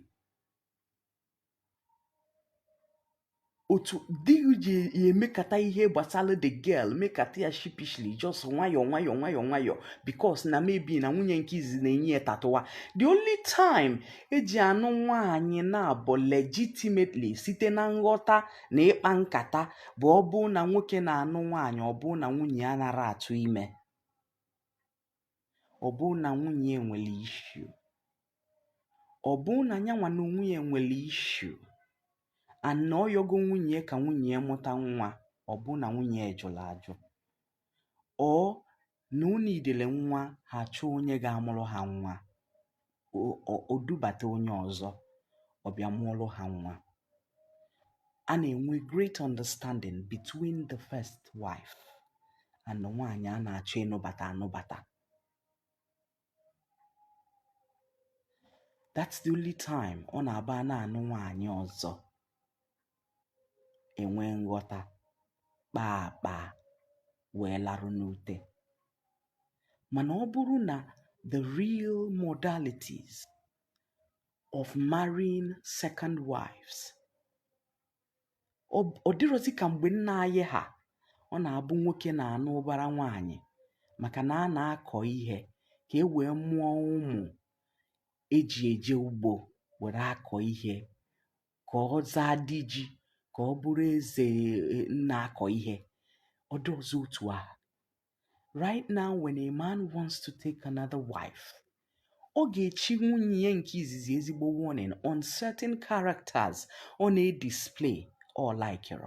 Otu di gị ji emekata ihe gbasara the girl, mekata ya sheepishly, just nwayọ because na maybe na nwunye nke izi na-enye ya tatuwa. The only time eji anụ nwaanyị na-abụ legitimately site na nghọta na ịkpa nkata bụ ọ bụ na nwoke na-anụ nwaanyị, ọ bụ na nwunye ya nara atụ ime, ọ bụ na nwunye nwere issue, ọ bụ na nyanwa na nwunye nwere issue, ana oyogo nwunye ka nwunye mụta nwa, ọ bụ na nwunye jụrụ ajụ, ọ na unu idele nwa ha chọọ onye ga-amụrụ ha nwa, o dubata onye ọzọ ọ bịa mụọrụ ha nwa. A na-enwe great understanding between the first wife and the nwaanyị a na-achọ ịnụbata. That's the only time ọ na-aba na-anụ nwaanyị ọzọ enwe nghọta, kpaa wee larụ n'ute. Mana ọ bụrụ na the real modalities of marrying second wives, ọ dịrọzi ka mgbe nna anyị ha, ọ na-abụ nwoke na-anụ ụbara nwaanyị maka na a na-akọ ihe ka e wee mụọ ụmụ eji eje ugbo were akọ ihe, ka ọ zaa di ji, ka ọ bụrụ eze na-akọ ihe. Ọ dị ọzọ otu a. Right now, when a man wants to take another wife, ọ ga-echi nwunye nke izizi ezigbo warning on certain characters ọ na-display or like it.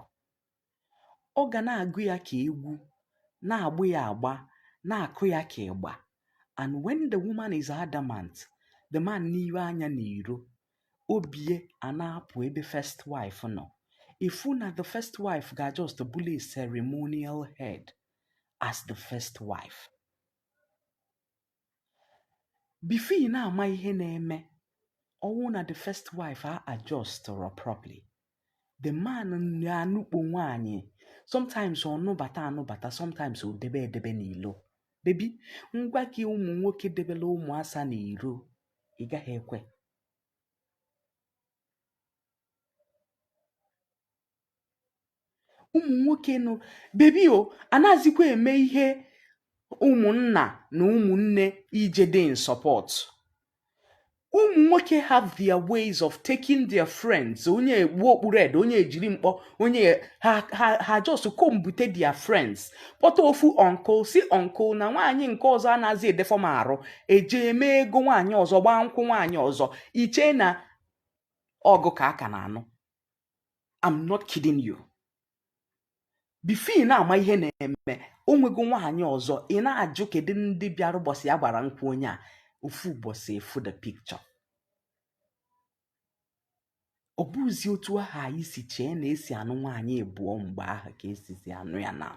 Ọ ga na-agụ ya ka egwu, na-agbụ ya agba, na-akụ ya ka ịgba. And when the woman is adamant, the man n'iwe anya n'iro, obie a na-apụ ebe first wife nọ. Ifu na the first wife ga just bully a ceremonial head as the first wife. Before you na-ama ihe na-eme, ọwụ na the first wife adjust properly, the man na-anụkpo nwaanyị, sometimes ọ nụbata, sometimes ọ debe n'ilo. Baby, ngwa gị ụmụ nwoke debela ụmụ asa n'iro, ị gaghị ekwe. Ụmụ nwoke nọ, baby anazikwa eme ihe ụmụnna na ụmụnne ije dị in support. Ụmụ nwoke have their ways of taking their friends, onye egbu okpuru ede, onye ejiri mkpọ, onye ha just kombute their friends, kpọta ofu uncle si uncle na nwaanyị nke ọzọ anazi edefọ m arụ, eje eme ego nwaanyị ọzọ, gbaa nkwụ nwaanyị ọzọ, iche na ọgụ ka aka na-anụ. I'm not kidding you. Before na-ama ihe na-eme, onwego nwaanyị ọzọ, ị na-ajụ kedu ndị bịara ụbọchị ya gbara nkwụ onye a, ofu ụbọchị efu the picture. Ọ bụzi otu aha anyị si chee na esi anụ nwaanyị ebuọ mgbe ahụ ka esizi anụ ya now.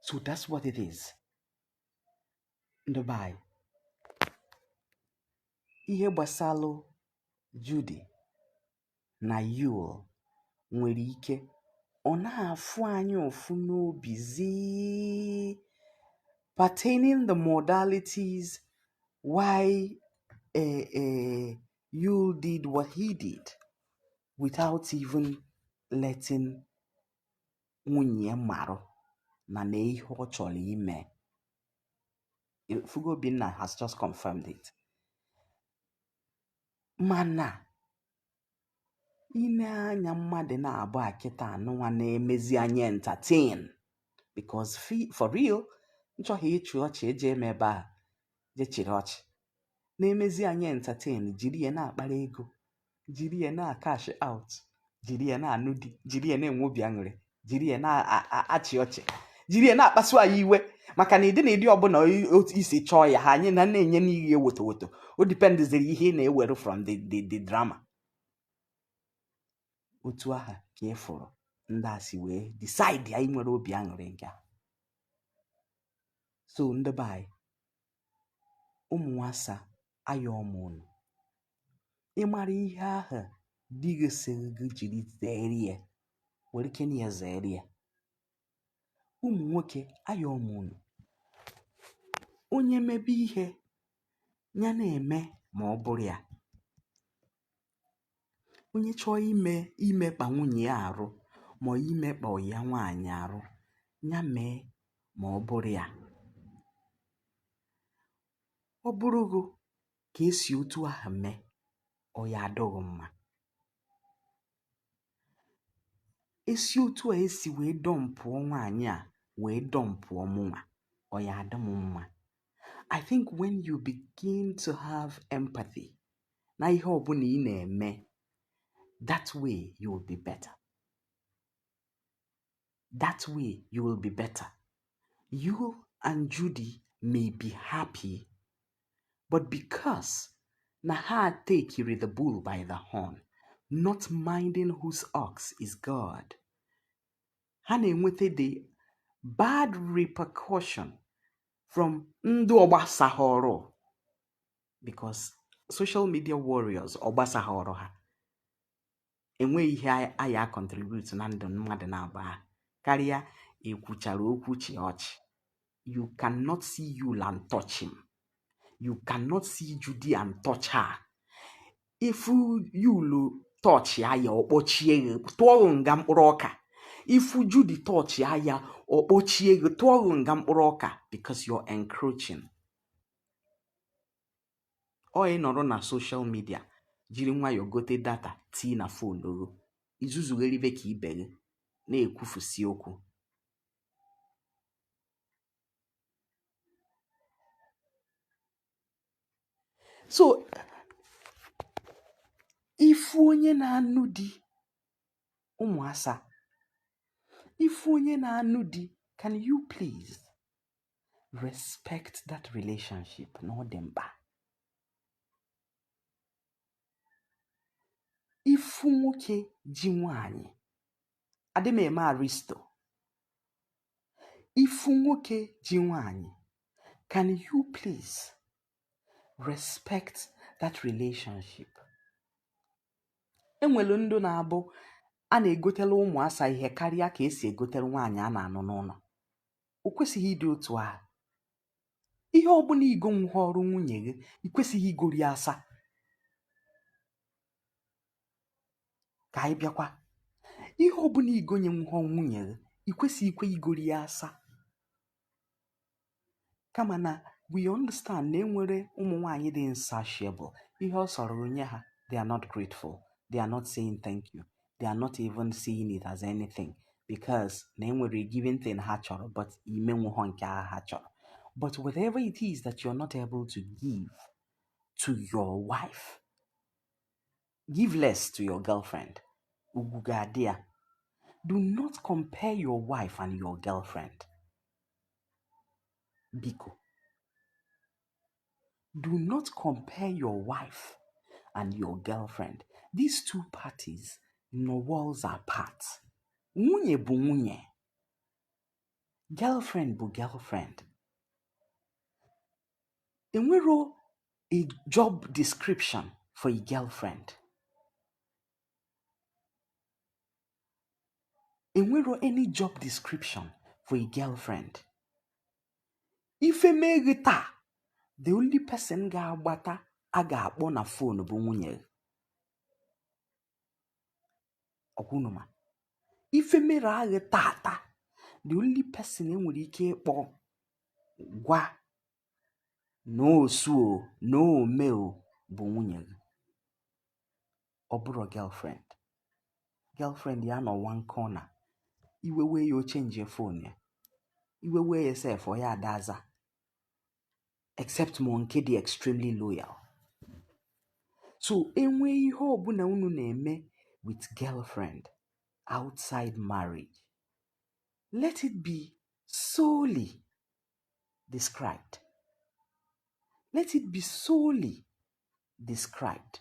So that's what it is. Dubai. Ihe gbasalụ Judy na Yul nwere ike ọ na-afụ anyị ofu n'obi zi pertaining the modalities why Yul did what he did without even letting nwunye marụ na ihe ọ chọrọ ime. Fugo Binna has just confirmed it. Mana ine anya mmadụ na-abụ akịta anụnwa na-emezi anya entertain, because for real, nchọghị ịchụ ọchị eje eme ebe a je chịrị ọchị, na-emezi anya entertain, jiri ya na-akpara ego, jiri ya na cash out, jiri ya na anụ di, jiri ya na-enwe obi aṅụrị, jiri ya na-achị ọchị, jiri ya na-akpasu anyị iwe maka na ịdị na ịdị ọbụla isi chọọ ya ha anyị na-enye n'ihe woto o dipendiziri ihe ị na-ewere from the drama. Otu aha ka ị fụrụ ndị a si wee decide anyị nwere obi aṅụrị nke a. So ndị be anyị, ụmụ nwasa ayọ ọmụ unu, ịmara ihe ahụ di gị sịrị gị jiri zere ya, were ike na ya zere ya. Ụmụ nwoke ayọ ọmụ unu, onye mebe ihe ya na-eme ma ọ bụrụ ya, onye chọọ imekpa nwunye ya arụ ma imekpa ya nwaanyị arụ, ya mee ma ọ bụrụ ya. Ọ bụrụgo ka esi otu ahụ mee, ọ ya adọghị mma. Esi otu a esi wee dọmpụọ nwaanyị a wee dọmpụọ mụnwa, ọ ya adị m mma. I think when you begin to have empathy na ihe ọbụla ị na-eme, that way you will be better. That way you will be better. Yul and Judy may be happy, but because na ha take the bull by the horn, not minding whose ox is God, ha na-enweta the bad repercussion from ndị ọgbasahọrọ, because social media warriors ọgbasahọrọ ha enweghị ihe aya contribute na ndụ mmadụ na-agba ha karịa ekwuchara okwu chi ọchị. You cannot see Yul and touch him. You cannot see Judy and touch her. If Yul touch ya ọkpọchie gị tụọ nga mkpụrụ ọka. If Judy touch ya ọkpọchie gị tụọ nga mkpụrụ ọka, because you're encroaching. Ị nọrọ na social media jiri nwayọọ gote data tii na phone gị, izuzugheribe ka ibe gị na-ekwufusi okwu. So ifu onye na-anụ di, ụmụasa, ifu onye na-anụ di, can you please respect that relationship na ọ dị mkpa. Ifu nwoke ji nwaanyị, adị m eme aristo. Ifu nwoke ji nwaanyị, can you please respect that relationship. Enwelu ndụ na-abụ a na-egotela ụmụasa ihe karịa ka esi egotere nwaanyị a na-anụ n'ụlọ. O kwesịghị ịdị otu ahụ. Ihe ọbụla igo nwe ọrụ nwunye gị, i kwesịghị igori asa. Ka anyị bịakwa, ihe ọbụla igonye nwe nwunye gị, i kwesịghị ikwe igori asa. Kama na we understand na enwere ụmụ nwaanyị dị insatiable. Ihe ọ sọrọ onye ha, they are not grateful. They are not saying thank you. They are not even seeing it as anything, because na enwere given thing ha chọrọ, but imenwuho nke ha chọrọ. But whatever it is that you're not able to give to your wife, give less to your girlfriend. Ugugadia. Do not compare your wife and your girlfriend. Biko. Do not compare your wife and your girlfriend. These two parties, no walls apart. Nwunye bụ nwunye. Girlfriend bụ girlfriend. Enwero a job description for a girlfriend. Enwero any job description for a girlfriend. Ife meghe taa, the only person ga-agbata a ga-akpọ na phone bụ nwunye. Ọkwụnụma. Ife mere agha tata, the only person enwere ike ịkpọ gwa no suo no meo bụ nwunye gị. Ọ bụrụ girlfriend. Girlfriend ya nọ one corner. Iwewe ya change phone ya. Iwewe ya self ọ ya adaza. Except mo nke dị extremely loyal. So enwe ihe ọbụla unu na-eme with girlfriend outside marriage, let it be solely described. Let it be solely described.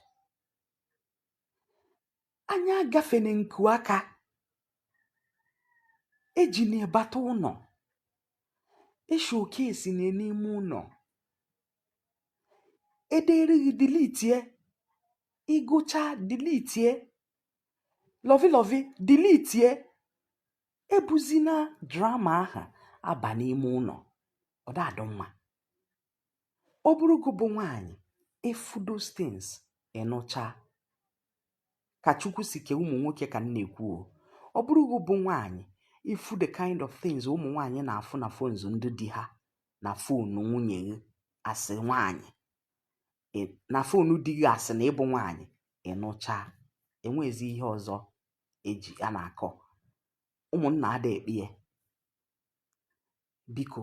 Anyị agafene nku aka, eji na-ebata ụnọ, showcase n'ime ụnọ, ederighị deletie, ịgụcha deletie, lovi deletie, ebuzina drama aha aba n'ime ụnọ, ọ da-adọ mma. Ọ bụrụgo bụ nwaanyị, ịfụ those things ịnụcha, ka Chukwu si kee ụmụ nwoke ka m na-ekwu. Ọ bụrụgo bụ nwaanyị, ịfụ the kind of things ụmụ nwaanyị na-afụ na phones ndị di ha, na fonu nwunye gị asị nwaanyị, na fonu di gị asị na ịbụ nwaanyị, ịnụcha, enwezi ihe ọzọ eji a na-akọ. Ụmụnna ada ekpie. Biko,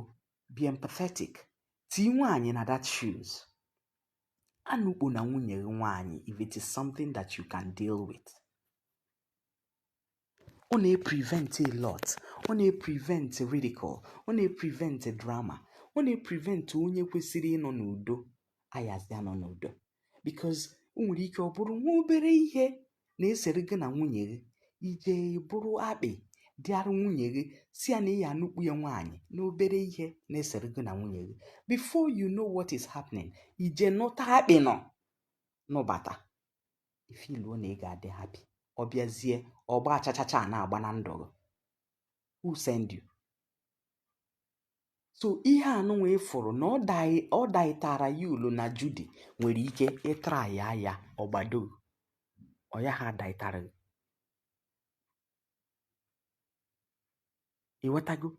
be empathetic. Tii nwaanyị na that shoes. Anukpo na nwunye gị nwaanyị if it is something that you can deal with. Ọ na-prevent a lot. Ọ na-prevent ridicule. Ọ na-prevent drama. Ọ na-prevent onye kwesịrị ịnọ n'udo ayazi anọ n'udo. Because o nwere ike ọ bụrụ nwa obere ihe na-esere gị na nwunye gị, ije bụrụ akpị dịarụ nwunye gị, si ya na ya anukpu ya nwaanyị n'obere ihe na-esere gị na nwunye gị. Before you know what is happening, ije nụta akpị nọ n'ụbata, ifiluo na ị ga-adị happy. Ọ bịazie ọgba achachacha na-agba na ndụ gị. Who send you? So ihe anụnwa ịfụrụ na ọ daitara Yul na Judy nwere ike ịtra ya ọgbado, ọ ya ha daitara gị. Ịghọtago?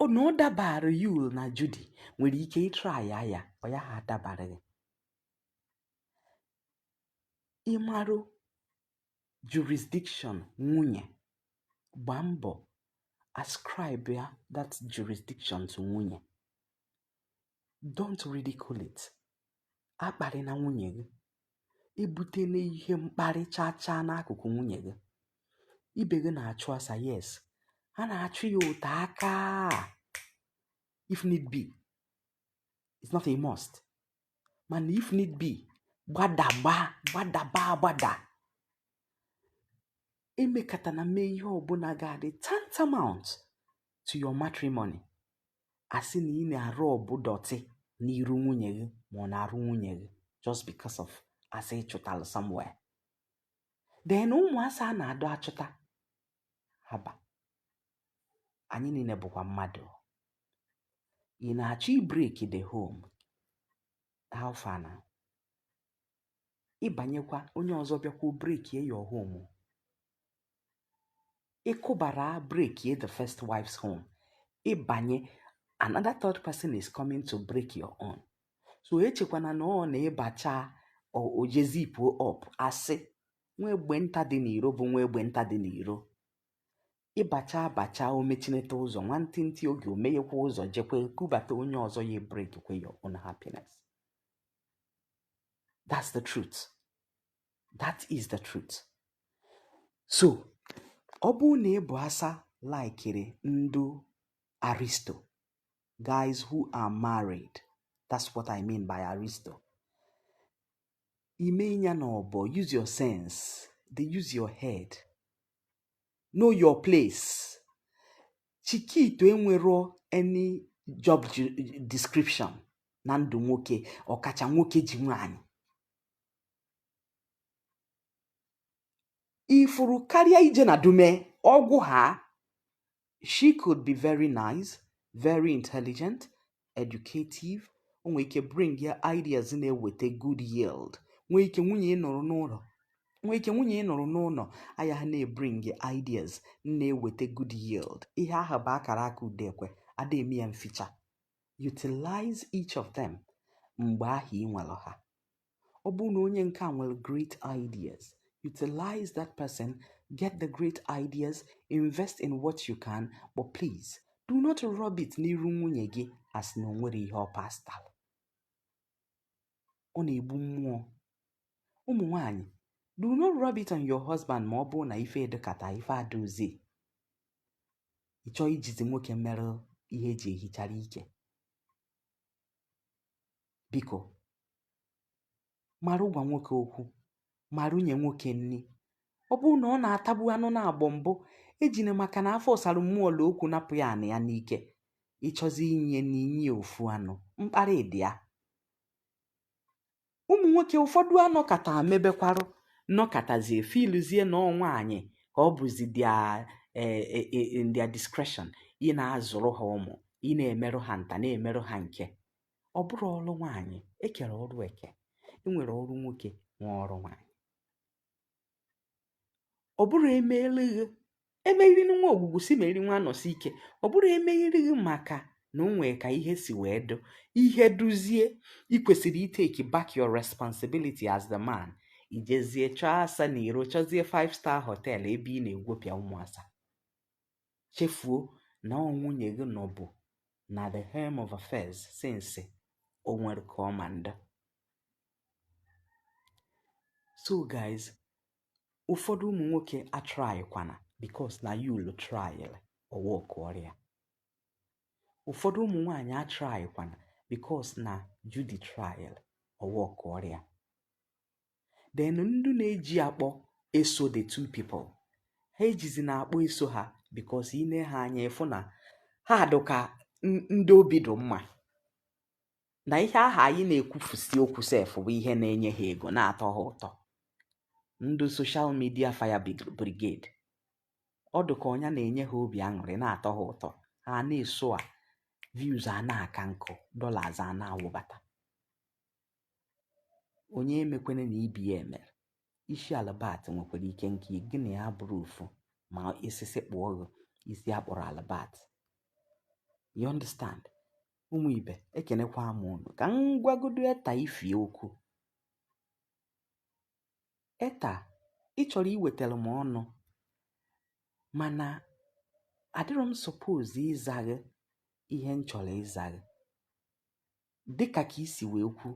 Na ọ dabara Yul na Judy nwere ike ịtra ya ọ ya ha dabara gị. Ịmarụ jurisdiction nwunye, gbaa mbọ ascribe ya that jurisdiction to nwunye. Don't ridicule it. Akparị na nwunye gị, ebute n'ihe mkparị chacha n'akụkụ nwunye gị. Ibe gị na-achụ asa, yes, ha na-achụ ya ote aka if need be. It's not a must. Man, if need be, gbada. Emekata na mee ihe ọbụla ga-adị tantamount to your matrimony. Asị na ị na-arụ ọbụ dọtị n'iru nwunye gị ma ọ na-arụ nwunye gị just because of asị ịchụtalụ somewhere. Then ụmụasị a na-adọ achụta haba. Anyị niile bụkwa mmadụ. Ị na-achọ ibreak the home. How far now? Ịbanyekwa onye ọzọ bịakwa break your home. Ịkụbara break the first wife's home. Ịbanye, another third person is coming to break your own. So echekwana na ọ na-ịbacha oje zip up asị nwa egbe nta dị n'iro bụ nwa egbe nta dị n'iro. Ịbacha abacha o mechinete ụzọ, nwantịntị oge o meghekwa ụzọ jekwe kubata onye ọzọ ya break kwe your own happiness. That's the truth. That is the truth. So, ọ bụ na ịbụ asa laikiri ndụ Aristo, guys who are married, that's what I mean by Aristo. Ime nya na ọbọ, use your sense, they use your head. Know your place. Chikito enwero any job description na ndụ nwoke, ọkacha nwoke ji nwaanyị. Ifuru karịa ije na dume, ọgwụ ha. She could be very nice, very intelligent, educative. O nwere ike bring ya ideas na-eweta good yield. Nwere ike nwunye nọrọ n'ụlọ, aya ha na-bring ideas na-eweta good yield. Ihe aha bụ akara aka udekwe, ada eme ya mficha. Utilize each of them mgbe ahụ ị nwere ha. Ọ bụ na onye nke a nwere great ideas, utilize that person, get the great ideas, invest in what you can, but please, do not rub it n'iru nwunye gị as na o nwere ihe ọ pastalụ. Ọ na-egbu mmụọ. Ụmụ nwaanyị, do not rub it on your husband ma ọ bụrụ na ife edekata ife adozie. Ị chọọ ijizi nwoke merụ ihe eji ehichara ike. Biko, mara ụgwa nwoke okwu, mara unye nwoke nni. Ọ bụrụ na ọ na-atagbu anụ na-agbọ mbụ, ejina maka na afọ ọsara mmụọ la okwu napụ ya anị ya n'ike. Ịchọzi inye n'inye ofu anụ, mkparị dị ya. Ụmụ nwoke ụfọdụ anọkata mebekwarụ, nọkatazie filuzie na nwaanyị ka ọ bụzi their discretion. Ị na-azụrụ ha ụmụ, ị na-emerụ ha nta, na-emerụ ha nke. Ọ bụrụ ọrụ nwaanyị, ekere ọrụ eke. Enwere ọrụ nwoke, nwe ọrụ nwaanyị. Ọ bụrụ emeghiri nwa ogwugwu si meri nwa nọsi ike. Ọ bụrụ emeghiri maka na o nwee ka ihe si wee do. Ihe duzie, ị kwesịrị itake back your responsibility as the man. Ijezie chọọ asa na iro, chọzie 5-star hotel ebe ị na-egwopịa ụmụasa. Chefuo na ọ nwunye gị nọbụ na the helm of affairs since o nwere ka ọ ma ndị. So guys, ụfọdụ ụmụ nwoke atryikwana because na Yul tryl ọwọk ọrịa. Ụfọdụ ụmụ nwaanyị atryikwana because na Judy tryl ọwọk ọrịa. Then ndị na-eji akpọ eso the two people, ha ejizi na-akpọ eso ha because ine ha anya ịfụ na ha dụka ndị obi dị mma. Na ihe aha anyị na-ekwufusi okwu sef bụ ihe na-enye ha ego na-atọ ha ụtọ. Ndị social media fire brigade, ọ dụka ọnya na-enye ha obi aṅụrị na-atọ ha ụtọ. Ha na-eso a views a na-aka nkụ, dollars a na-awụbata. Onye emekwene na ibi ya emere. Isi alabat nwekwara ike nke gị na ya bụrụ ofu ma isisi kpụọ gị isi akpọrọ alabat. You understand? Ụmụ ibe, ekenekwa m unu. Ka m gwagodo Eta ifie okwu. Eta, ị chọrọ iwetara m ọnụ, mana adịrọ m suppose ịzaghị ihe m chọrọ ịzaghị. Dịka ka isi wee kwu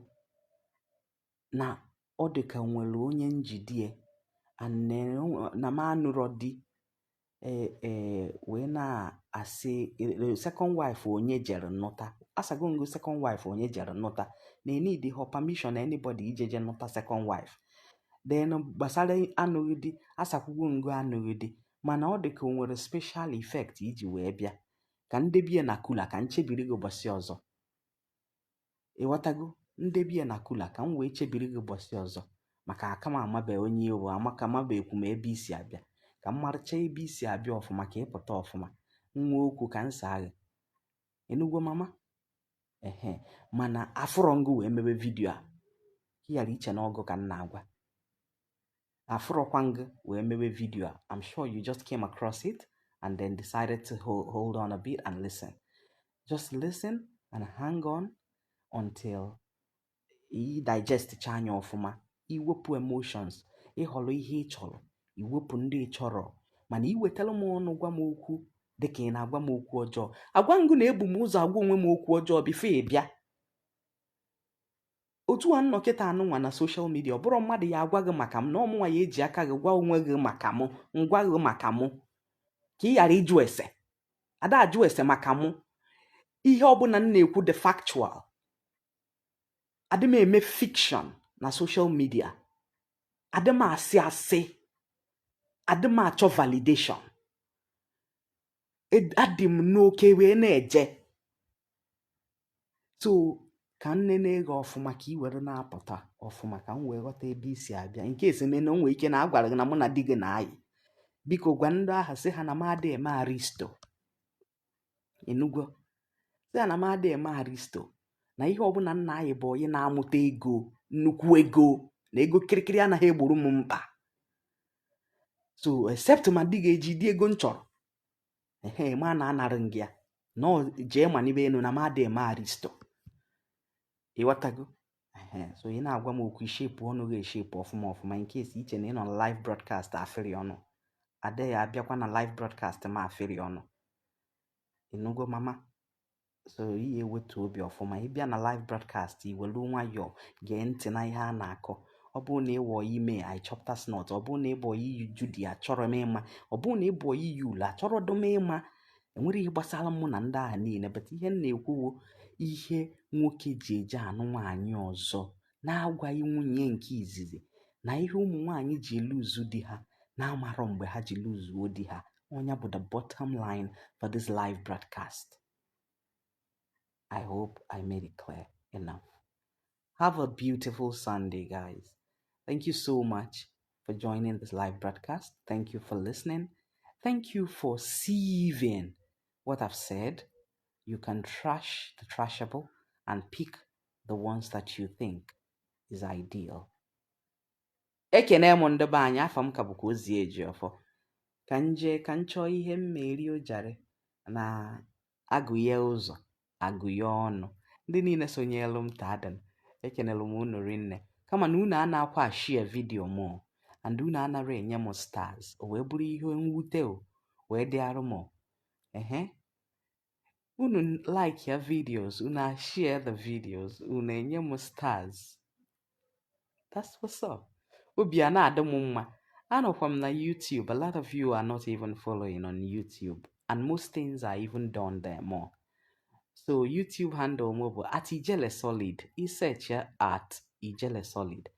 na ọ dịka nwere onye njidie na m anụrọ di wee na-asị second wife onye jere nnụta. Asago ngo second wife onye jere nnụta na need her permission anybody ijeje nnụta second wife. Then gbasara anụghị di, asakwugo ngo anụghị di, mana ọ dịka o nwere special effect iji wee bịa ka ndebie na kula ka nchebiri gị ụbọchị ọzọ. Ịghọtago? Ndebie na kula ka m wee chebiri gị ụbọchị ọzọ maka aka m amabe onye iwu amaka amabeghị m ebe isi abịa. Ka m marịcha ebe isi abịa ọfụma ka ịpụta ọfụma. Nwa okwu ka m saa gị. Enugwo mama? Mana afụrọ ngụ wee mebe vidio a. Ka ghara iche na ọgụ ka m na-agwa. Afụrọkwa ngụ wee mebe vidio a. I'm sure you just came across it and then decided to hold on a bit and listen. Just listen and hang on until you digest anya ọfụma. Iwepụ emotions, ịhọrọ ihe ị chọrọ, iwepụ ndị ị chọrọ. Mana iwetara m ọnụ gwa m okwu dịka ị na-agwa m okwu ọjọọ. Agwa ngụ na-ebu m ụzọ agwa onwe m okwu ọjọọ bifo ị bịa. Otu a nnọkịta anụnwa na social media, ọ bụrụ mmadụ ya agwa gị maka m na ọmụnwa ya eji aka gị gwa onwe gị maka mụ, ngwa gị maka mụ ka ị ghara ịjụ ese. Ada ajụ ese maka mụ. Ihe ọbụla m na-ekwu the factual. Adị m eme fiction na social media. Adị m asị asị. Adị m achọ validation. Adị m n'oke wee na-eje. So ka nnene gị ọfụma ka ị were na-apụta ọfụma ka m wee ghọta ebe isi abịa. Nke eseme na onwe ike na agwara gị na mụ na di gị na-ayị. Biko gwa ndị ahụ sị ha na m adị eme aristo. Enugwo? Sị ha na m adị eme aristo. Na ihe ọbụla nna anyị bụ onye na-amụta ego, nnukwu ego, na ego kirikiri anaghị egboro m mkpa. So except ma di ga-eji di ego m chọrọ. Ma na-anarị gị ya. No, jee manibe enu na m adị eme aristo. Ịghọtago? So ị na-agwa m okwu ishepu ọnụ gị eshepu ọfụma ọfụma in case iche na ị nọ na live broadcast afịrị ọnụ. Adịghị abịakwa na live broadcast ma afịrị ọnụ. Ịnụgo mama? so ihe wetu obi ọfụma ịbịa na live broadcast iwelu nwayọọ gee ntị na ihe a na-akọ. Ọ bụrụ na ịwọ ime I chọpụta snot, ọ bụrụ na ịbụ iyi Judy achọrọ m ịma, ọ bụrụ na ịbụ iyi Yul achọrọ m ịma. Enwere ihe gbasara mụ na ndị agha niile, but ihe m na-ekwuwo ihe nwoke ji eje anụ nwaanyị ọzọ na-agwaghị nwunye nke izizi, na ihe ụmụ nwaanyị ji luzu di ha na-amarọ mgbe ha ji luzuo di ha. Onya bụ the bottom line for this live broadcast. I hope I made it clear enough. Have a beautiful Sunday, guys. Thank you so much for joining this live broadcast. Thank you for listening. Thank you for sieving what I've said. You can trash the trashable and pick the ones that you think is ideal. Ekene m ndị be anyị, afa m ka bụkwa Ozie Ejiofọ. Ka m chọọ ihe m meri o jare na agụye ụzọ agụye ọnụ. Ndị niile sonyelu m taadịn, ekenelu m unu rinne. Kama na unu a na-akwa share vidio m, and unu anara enye m stars, o wee bụrụ ihe mwute o wee dịarụ m. Unu like ya videos, unu share the videos, unu enye m stars. That's what's up. Obi a na-adị m mma. Anọkwa m na YouTube. A lot of you are not even following on YouTube, and most things are even done there more. So YouTube handle mobile at Ijele Solid. I search ya at Ijele Solid.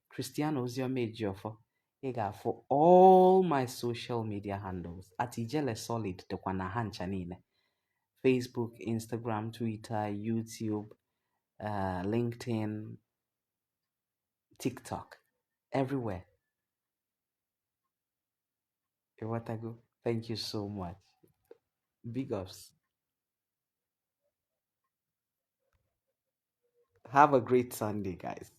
Christiano Ozioma Ejiofọ. You got for all my social media handles at Ijele Solid. Dekwa na ha ncha niile. Facebook, Instagram, Twitter, YouTube, LinkedIn, TikTok, everywhere. Iwatago, thank you so much. Big ups. Have a great Sunday, guys.